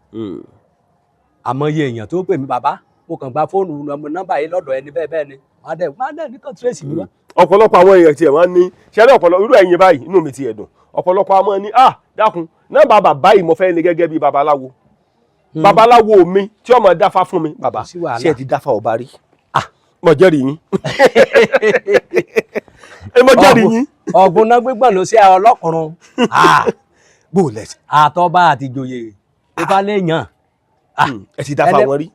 àmọ́ iye èèyàn tó pè mí bàbá mo kàn gba fóònù nọ́mbà yìí lọ́dọ̀ ẹni bẹ́ẹ̀ ni wọ́n á dẹ̀ ní kàn tírèsì mi wá. ọ̀pọ̀lọpọ̀ àwọn èèyàn tiẹ̀ máa ń ní ṣẹlẹ̀ ọ̀pọ̀lọpọ̀ irú ẹ̀yin báyìí inú mi ti ẹ̀dùn ọ̀pọ̀lọpọ̀ àmọ́ ní dákun nọ́mbà bàbá yìí mo fẹ́ ní gẹ́gẹ́ bí babaláwo babaláwo mi tí ọmọ dáfá fún mi bàbá ṣé ẹ ti dáfá ọba rí mo jẹ́rìí yín mo jẹ́rìí yín. ọ̀gbun náà gbígbọ̀n ló ṣe ọlọ́kùnrin bó o lẹ́sìn. àtọ́ba àti ìjòyè tó bá lè yàn. ẹ ti dáfá wọn rí.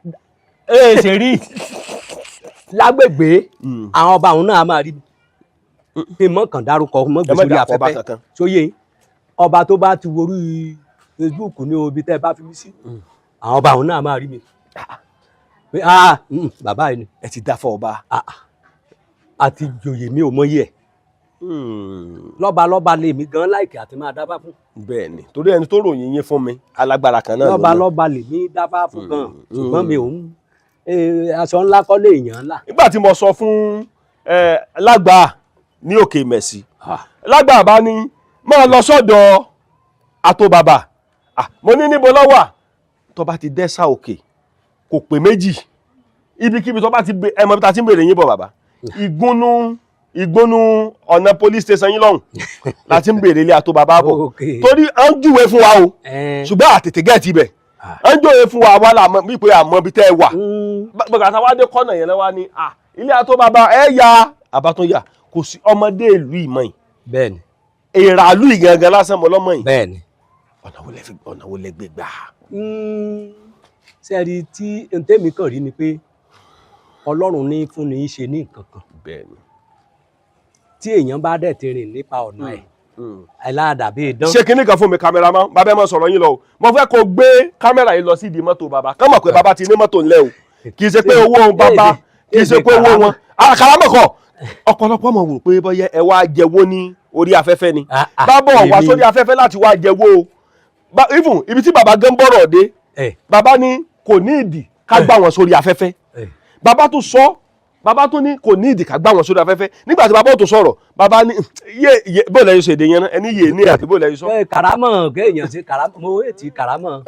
ṣe rí lágbègbè àwọn ọba àwọn náà máa rí mi mọ kàn dárúkọ mọ gbèsè afẹ́fẹ́ sóyè ọba tó bá ti worí Facebook ní ibi tẹ́ bá fi mí sí àwọn ọba àwọn náà máa rí mi pé bàbá yìí ni ẹ ti dáfá ọba àti ìjòyè mi ò mọyì ẹ lọ́ba lèmi gan láìkè àti máa dábàá fún. bẹ́ẹ̀ni torí ẹni tó ròyìn yín fún mi alágbára kan náà lọ́ba lèmi dábàá fún gan ṣùgbọ́n mi ò ń aṣọ ńlá kọ́ lè yàn ńlá. nígbà tí mo sọ fún lágbàá ní òkè mẹ̀sì lágbàá bá ní máa lọ sọ́dọ̀ àtòbàbà mo ní níbo ló wà tó bá ti dẹ́sà òkè kò pé méjì ibikíbi tó bá ti ẹmọ bí ta ti ń bèrè yín bọ̀ bàbá ìgbónú ọ̀nà police station yín lọ́hùn láti ń bèrè ilé àtòbàbà bọ̀ torí à ń júwe fún wa o ṣùgbọ́n àtètè gẹ̀ẹ́tì bẹ̀ à ń júwe fún wa wà láàmú wípé àmọ́ bí tẹ́ ẹ wà gbọ̀ngàn àtàwádé kọ́nà yẹn lọ́wọ́ ni ilé àtòbàbà ẹ ya àbátúnyà kò sí ọmọdé ìlú ìmọ̀ yìí bẹ́ẹ̀ni èrà ìlú ìgangan lásán mọ́ lọ́mọ yìí bẹ́ẹ̀ni ọ̀nà wo lẹ gbé gbà. sẹ́ẹ̀rì tí ntẹ́mi kàn rí ni pé ọlọ́run ní fún ní í ṣe ní nǹkan kan bẹ́ẹ̀ni tí èèyàn bá dẹ̀ ti rìn nípa ọ̀nà ẹ̀ ẹ̀láàdàbí idán. ṣé kinní kan fún mi kámẹ́rámán bàbá ẹ máa sọ̀rọ̀ yín lọ o mo fẹ́ kó gbé kámẹ́rà yìí lọ sí ìdí mọ́tò bàbá kán mọ̀ pé bàbá ti ní mọ́tò ńlẹ̀ o kì í ṣe pé owó wọn bàbá kì í ṣe pé owó wọn àkàràmọ̀kọ̀ ọ̀pọ̀lọpọ̀ mọ̀ wò pé bọ́yẹ ẹ wá jẹ́wọ́ ní orí afẹ́fẹ́ ni bábọ̀ wá sórí afẹ́fẹ́ láti wá jẹ́wọ́ o even ibi tí bàbá gan bọ̀rọ̀ dé bàbá ní kò ní ìdí ká gbà wọn sórí afẹ́fẹ́ bàbá tó sọ bàbá tó ní kò ní ìdí ká gbà wọn sórí afẹ́fẹ́ nígbà tí bàbá tó sọ̀rọ̀ bàbá ní bó lẹ́yìn ṣèdè yẹn ẹni yé ní àti bó lẹ́yìn sọ. kàrámọ̀ kéèyàn ṣe kàrámọ̀ mo ètí kàrámọ̀.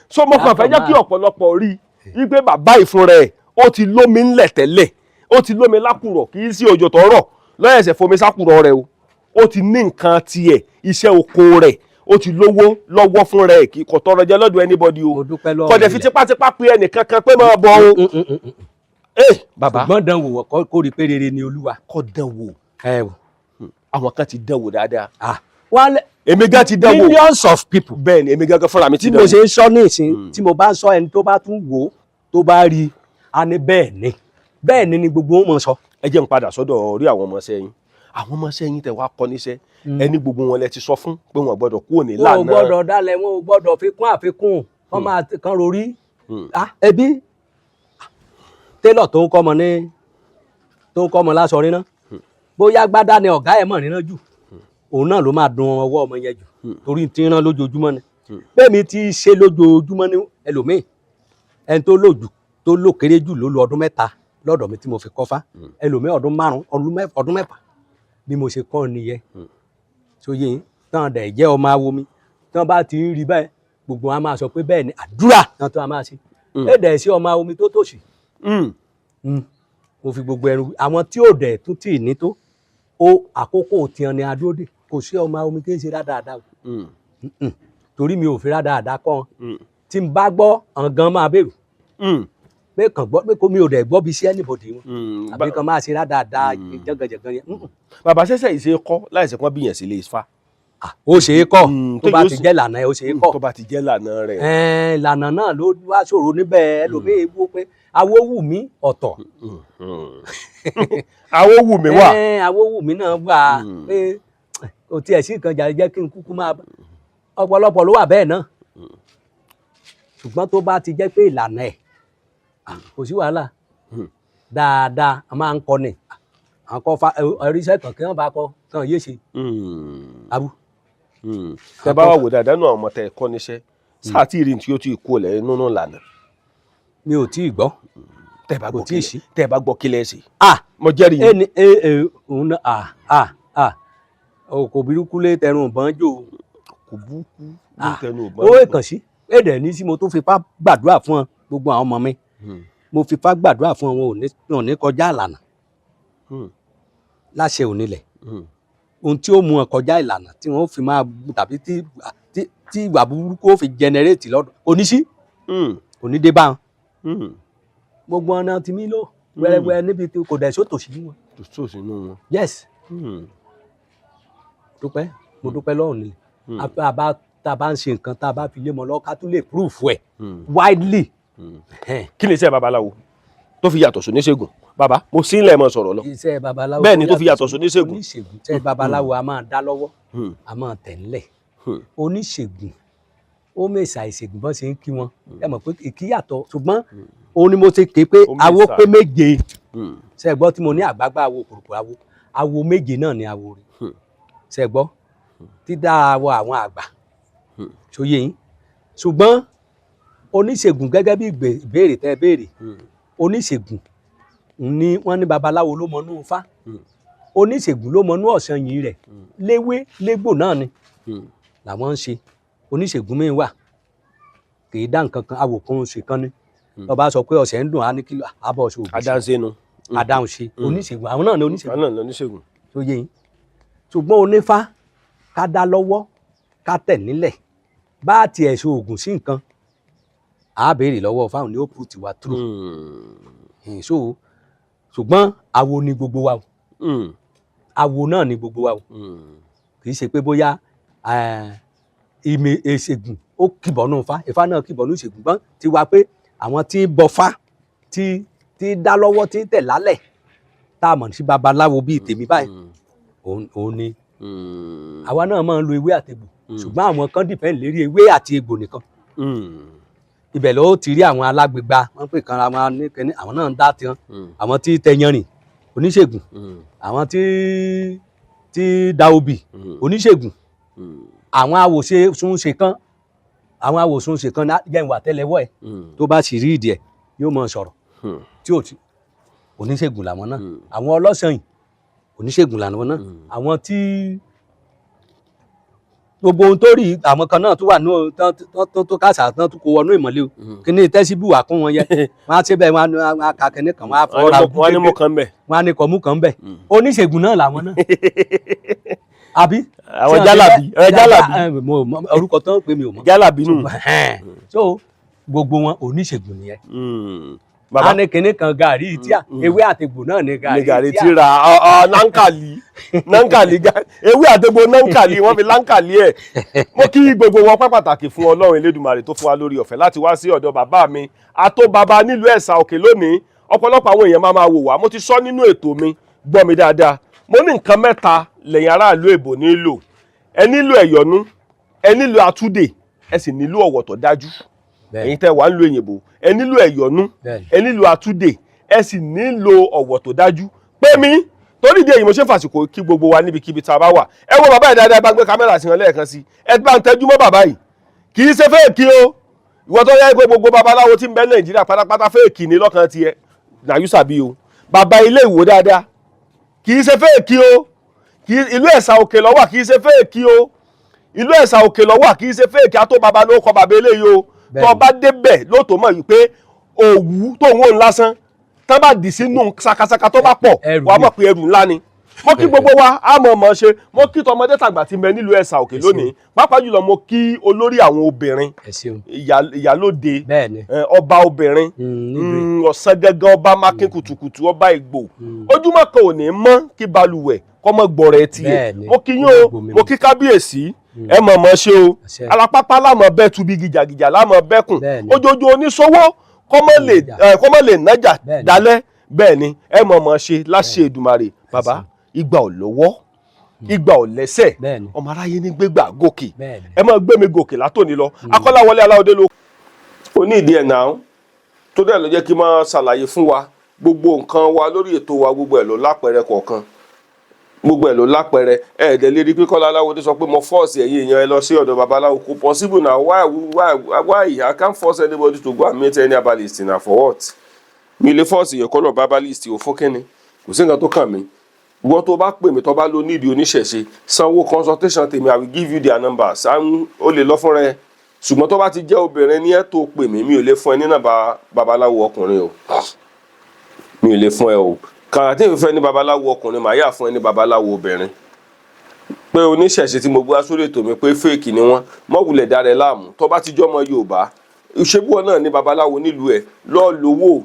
so mo kàn fẹ́ jẹ́ kí ọ̀pọ̀lọpọ̀ rí i pé bàbá ìfun rẹ̀ ó ti lómi ńlẹ̀ tẹ́lẹ̀ ó ti lómi lákùrọ̀ kì í sí òjò tó rọ̀ lọ́yẹ̀sẹ̀ fomi sákùrọ̀ rẹ̀ o ó ti ní nǹkan tiẹ̀ iṣẹ́ oko rẹ̀ ó ti lówó lọ́wọ́ fún rẹ̀ kì í kò tọrọ jẹ lọ́dọ̀ anybody o kò dẹ̀ fi tipátipá pe ẹnìkan kan pé máa bọ̀ o. bàbá ṣùgbọ́n dán wò kó rí pé rere ni olúwa. kò dán wò àwọn kan ti dán wò dáadáa. wálé èmi gan ti dán wò millions of people. bẹ́ẹ̀ ni èmi gangan fúnra mi ti dán wò. tí mo ṣe ń sọ ní ìsìn tí mo bá ń sọ ẹni tó bá tún wò ó tó bá rí i a ní bẹ́ẹ̀ ni gbogbo wọn mọ̀ sọ. ẹ jẹ́ n padà sọ́dọ̀ orí àwọn ọmọọṣẹ́ yín àwọn ọmọọṣẹ́ yín tẹ wá kọ́ níṣẹ́ ẹni gbogbo wọn lẹ ti sọ fún pé wọn gbọ́dọ̀ kúrò ní lànà. wọn ò gbọ́dọ̀ dalẹ̀ wọn ò gbọ́dọ̀ fi kún àfikún wọn máa kan rorí. ẹbí télọ̀ tó ń kọ́ ọmọ láṣọ rí náà bóyá gbádá ni ọ̀gá ẹ̀ mọ̀ nínú jù òun náà ló máa dun ọwọ́ ọmọ yẹn jù torí ti rán lójoojúmọ́ ni bẹ́ẹ̀ mi ti ṣe lójoojúmọ́ ní ẹlòmíì ẹni tó lò jù tó lò kéré jù ló lo ọdún 3 lọ́dọ̀ mi tí mo fi kọ́fá ẹlòmíì ọdún 5 ọdún 6 bí mo ṣe kọ́ nìyẹn sóye tán dẹ̀ jẹ́ ọmọ awo mi tán bá ti ń rí báyìí gbogbo wọn a máa sọ pé bẹ́ẹ̀ ni àdúrà náà tó a máa ṣe ẹ̀dẹ̀ sí ọmọ awo mi tó tòṣì mo fi gbogbo ẹnu àwọn tí ò dẹ̀ tún tì ní tó ó àkókò tiẹ̀ ni adóde kò sí ọmọ awo mi kí n ṣe dáadáa torí mi ò fi dáadáa kọ́ tí n bá gbọ́ ọ̀gán máa bẹ̀rù pé kàn gbọ́ pé kó mi ò dẹ̀ gbọ́ bí sí anybody wọn àbí kan máa ṣe dáadáa jẹ́gànjẹ̀gàn yẹn. bàbá ṣẹ̀ṣẹ̀ yìí ṣe é kọ́ láìsí kan bíyàn sí ilé Ifá. ó ṣe é kọ́ tó bá ti jẹ́ lànà ẹ̀ ó ṣe é kọ́. tó bá ti jẹ́ lànà rẹ̀. lànà náà ló wá ṣòro níbẹ̀ ẹlòmíì wó pé Awówùmí ọ̀tọ̀. Awówùmí wà. Awówùmí náà wà pé kò tiẹ̀ sí nǹkan jàre jẹ́ kí n kúkú máa ọ̀pọ̀lọpọ̀ ló wà bẹ́ẹ̀ náà ṣùgbọ́n tó bá ti jẹ́ pé ìlànà ẹ̀ kò sí wàhálà dáadáa a máa ń kọ ni àkọfà ẹríṣẹ́ kan kí wọ́n bá kọ kàn yé ṣe abú. tẹ bá wà wò dáadáa náà ọmọ tẹ kọ́ níṣẹ́ sáà tí ìrìn tí ó ti kú ọ̀lẹ́ nínú ìlànà. mi ò tí ì gbọ́ kò tí ì sí tẹ bá gbọ́ kílẹ̀ sí. mo jẹ́rìí yín. òun náà kò burúkú lé tẹrun ìbọn jò. kò burúkú lé tẹrun ìbọn jò. ó kàn sí èdè ní sí mo tún fipá gbàdúrà fún ọ gbogbo àwọn ọmọ mi mo fipá gbàdúrà fún wọn ò ní kọjá ìlànà láṣẹ onílẹ̀ ohun tí ó mú wọn kọjá ìlànà tí wọn fi máa tàbí tí ìwà burúkú ó fi jẹnẹrétì lọ́dọ̀ oníṣí onídé bá wọn gbogbo ọ̀nà tí mi lò wẹ́rẹ́wẹ́rẹ́ níbi tí kò dẹ̀ sótòṣì ní wọn. tòṣì ní wọn. yes dúpẹ́ mo dúpẹ́ lọ́rùn nílẹ̀ tá a bá ń ṣe nǹkan tá a bá fi lé mọ́ lọ́wọ́ ká tún lè proof ẹ̀ widely. kí ni iṣẹ́ babaláwo tó fi yàtọ̀ sóníṣègùn bàbá mo sí ilẹ̀ mọ̀ sọ̀rọ̀ lọ. iṣẹ́ babaláwo bẹ́ẹ̀ ni tó fi yàtọ̀ sóníṣègùn. oníṣègùn iṣẹ́ babaláwo a máa dá lọ́wọ́ a máa tẹ̀ ńlẹ̀ oníṣègùn ó mèsà ìṣègùn bọ́n ṣe ń kí wọn ẹ mọ̀ pé kì í yàtọ̀ ṣùgbọ́n òun ni mo ṣe ké pé awo pé méje ṣe gbọ́ tí mo ní àgbágbá awo kùrùkùrù awo méje náà ni awo rẹ̀ ṣe gbọ́ dídá awọ àwọn àgbà ṣòye yín ṣùgbọ́n oníṣègùn gẹ́gẹ́ bí ìbéèrè tẹ́ béèrè oníṣègùn ni wọ́n ní babaláwo ló mọnú Ifá oníṣègùn ló mọnú ọ̀sán yìí rẹ̀ léwé légbò náà ni làwọn ń ṣe oníṣègùn mi wà kì í dá nǹkan kan awòkun ṣe kan ní tó bá sọ pé ọ̀sẹ̀ ń dùn á ní kílò àbọ̀ ṣe òògùn adáhùn adáhùn ṣe oníṣègùn àwọn náà ní oníṣègùn àwọn náà ní oníṣègùn tó yé yín ṣùgbọ́n onífá ká dá lọ́wọ́ ká tẹ̀ nílẹ̀ bá tiẹ̀ ṣe oògùn sí nǹkan á béèrè lọ́wọ́ fáwọn ní ó put wa true so ṣùgbọ́n awo ni gbogbo wa o awo náà ni gbogbo wa o kì í ṣe pé bóyá ìmọ̀ ìṣègùn ó kìbọnú Ifá náà kìbọnú ìṣègùn gbọ́n ti wá pé àwọn tí ń bọ fá tí dá lọ́wọ́ tí ń tẹ̀ lálẹ̀ tá a mọ̀ sí babaláwo bíi tèmi báyìí òun ni àwa náà máa ń lo ewé àtegbò ṣùgbọ́n àwọn kan dìpẹ́ǹd lérí ewé àti egbò nìkan ibẹ̀ ló ti rí àwọn alágbègbà wọ́n pè kan àwọn nìkan àwọn náà ń dá tiwọn àwọn tí tẹyanrìn oníṣègùn àwọn tí da obì oníṣègùn àwọn awòsùnṣe kan jẹ́ ìwà tẹ́lẹ̀wọ́ ẹ̀ tó bá sì rí ìdí ẹ̀ yóò mọ̀ sọ̀rọ̀ tí ò tí oníṣègùn làwọn náà àwọn ọlọ́sàn oníṣègùn làwọn náà àwọn tí gbogbo ohun tó rí àwọn kan náà tó wà tó kásà tán tó kó wọnú ìmọ́lẹ̀ o kí ni tẹ́síbù wà kún wọn yẹ wọn á ṣe bẹ́ẹ̀ wọn á ka kẹ́ni kan wọn á fọ́ ra ojú wọn á ní mú kan bẹ̀ wọn á ní kọ́ mú kan bẹ̀ oníṣègùn náà làwọn náà àbí àwọn jálàbí orúkọ tán pé mi ò mọ̀ jálàbí nù so gbogbo wọn oníṣègùn nìyẹn a ní kinní kan gàrí tíà ewé àtegbò náà ní gàrí tíra nankali ewé àtegbò nankali wọ́n fi lankali ẹ̀ mo kí gbogbo wọn pàtàkì fún Ọlọ́run Elédùmarè tó fún wa lórí ọ̀fẹ́ láti wá sí ọ̀dọ̀ bàbá mi Àtó Baba nílùú Ẹ̀sà Òkè lónìí ọ̀pọ̀lọpọ̀ àwọn èèyàn máa wò wá mo ti sọ nínú ètò mi gbọ́ mi dáadáa mo ní nǹkan mẹ́ta lẹ́yìn aráàlú èbò nílò ẹ nílò ẹ̀yọ́nú ẹ nílò àtúndè ẹ sì nílò ọ̀wọ̀ tó dájú ẹ̀yin tẹ́ wà ń lo òyìnbó ẹ nílò ẹ̀yọ́nú ẹ nílò àtúndè ẹ sì nílò ọ̀wọ̀ tó dájú pé mi torí ìdí èyí mo ṣe fàṣìkò kí gbogbo wa níbikíbi tá a bá wà ẹ wo bàbá yìí dáadáa ẹ bá gbé kámẹ́rà sí wọn lẹ́ẹ̀kan sí ẹ bá ń tẹ́jú mọ́ bàbá yìí kì í ṣe fẹ́ẹ̀kì o ìwọ tó yẹ pé gbogbo babaláwo tí ń bẹ Nàìjíríà pátápátá fẹ́ẹ̀kì ní lọ́kàn tiẹ̀ nàyúsàbí o bàbá ilé ìwò dáadáa kì í ṣe fẹ́ẹ̀kì o ìlú Ẹ̀sà Òkè ló wà kì í ṣe fẹ́ẹ̀kì o ìlú Ẹ̀sà Òkè ló wà kì í ṣe fẹ́ẹ̀kì Àtó Baba ló kọ bàbá eléyìí o tó bá débẹ̀ lóòótọ́ mọ̀ yìí pé òwú tó ń wò ń lásán tán bá dì sínú sakasaka tó bá pọ̀ wàá mọ̀ pé ẹrù ńlá ni mo kí gbogbo wa á mọ̀ ṣe mo kí tọmọdé tàgbà tí ń bẹ nílùú Ẹ̀sà Òkè lónìí pàápàá jùlọ mo kí olórí àwọn obìnrin ìyálóde ọba obìnrin ọ̀sán gẹ́gẹ́ ọba mákín kùtùkùtù ọba Ìgbò ojúmọ́ kan ò ní mọ́ kí balùwẹ̀ kọ́mọ gbọ̀rẹ̀ tiẹ̀ mo kí yín o mo kí kábíyèsí ẹ mọ̀ ṣe o alápápá lámọ̀ bẹ́ẹ̀ tubi gìjàgìjà lámọ̀ bẹ́kùn ojoojó oníṣòwò kọ́mọ lè nájà dálẹ́ bẹ́ẹ̀ ni ẹ mọ̀ ṣe láṣẹ Èdùmàrè bàbá ìgbà ò lọ́wọ́ ìgbà ò lẹ́sẹ̀ ọmọ aráyé ní gbégbà gòkè ẹ mọ̀ gbé mi gòkè látòní lọ Akọ́láwọlé Aláọdé ló ó ní ìdí ẹ̀ náà tó dẹ̀ ló jẹ́ kí n máa ṣàlàyé fún wa gbogbo nǹkan wa lórí ètò wa gbogbo ẹ̀ ló lápẹẹrẹ kọ̀ọ̀kan gbogbo ẹ̀ ló lápẹẹrẹ ẹ̀ẹ́dẹ̀ lè rí pé Kọ́lá Aláwọdé sọ pé mo fọ́ọ̀sì ẹ̀yin èèyàn ẹ lọ sí ọ̀dọ̀ babaláwo kò possible na why I can't force anybody to go and meet any herbalist na for what mi lè fọ́ọ̀sì yẹn kọ́lọ̀ herbalist ò fún kẹ́ni kò sí nǹkan tó kàn mí ìwọ tó bá pè mí tó bá lo nídìí oníṣẹ̀ṣe sanwó consultation tèmi I will give you their numbers ó lè lọ fúnra ẹ ṣùgbọ́n tó bá ti jẹ́ obìnrin ní ẹ tó pè mí mi ò lè fún ẹ ní nàbà babaláwo ọkùnrin o mi ò lè fún ẹ o kàrà tí mi fẹ́ ní babaláwo ọkùnrin màá yà fún ẹ ní babaláwo obìnrin pé oníṣẹ̀ṣe tí mo gbé wá sórí ètò mi pé fèèkì ni wọ́n mọ̀wulẹ̀ dára ẹ láàmú tó bá ti jọ́mọ Yorùbá ìṣègùn náà ní babaláwo nílùú ẹ lọ́ọ́ lówó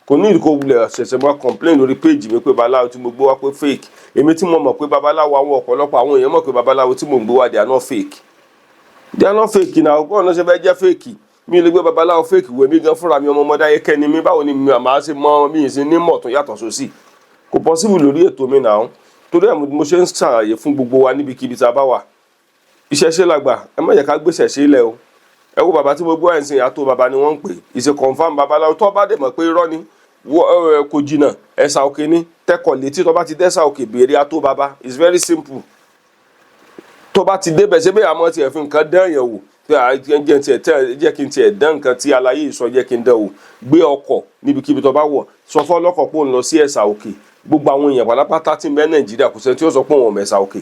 kò ní ìdíkò wulẹ̀ ṣẹ̀ṣẹ̀ máa complain lórí péjì mi pé babaláwo tí mo gbé wá pé fake èmi tí mo mọ̀ pé babaláwo àwọn ọ̀pọ̀lọpọ̀ àwọn èèyàn mọ̀ pé babaláwo tí mo gbé wá they are not fake náà ọgbọ́n náà ṣe fẹ́ jẹ́ fake mi lè gbé babaláwo fake wẹ̀ mí gan fúnra mi ọmọ ọmọdé ayé kẹ́ni mi báwo ni màá ṣe mọ mi ìsìn ní mọ̀ tó yàtọ̀ sósì kò possible lórí ètò mi náà torí ẹ̀ mo ṣe ń ṣàlàyé fún gbogbo wa níbikíbi tá a bá wà ìṣẹ̀ṣe làgbà ẹ má jẹ́ ká gbé ìṣẹ̀ṣe ilẹ̀ o ẹ wo bàbá tí mo gbọ́ ẹ̀sìn Àtó Baba ni wọ́n ń pè ìṣe confam babaláwo tó bá dẹ̀ mọ̀ pé irọ́ ni kò jìnnà Ẹ̀sà Òkè ní tẹ́kọ̀ létí tó bá ti dẹ́sà Òkè béèrè Àtó Baba it's very simple tó bá ti débẹ̀ ṣé bẹ́ẹ̀ àmọ́ tiẹ̀ fi nǹkan dán yẹn wò jẹ́ kí n tiẹ̀ dán nǹkan tí aláyé ìsọ jẹ́ kí n dán wò gbé ọkọ̀ níbikíbi tó bá wọ̀ sọ fọ́ ọlọ́kọ̀ pé òun lọ sí Ẹ̀sà Òkè gbogbo àwọn èèyàn pátápátá tí ń bẹ Nàìjíríà kò sẹ́ni tí ó sọ pé òun ò mọ Ẹ̀sà Òkè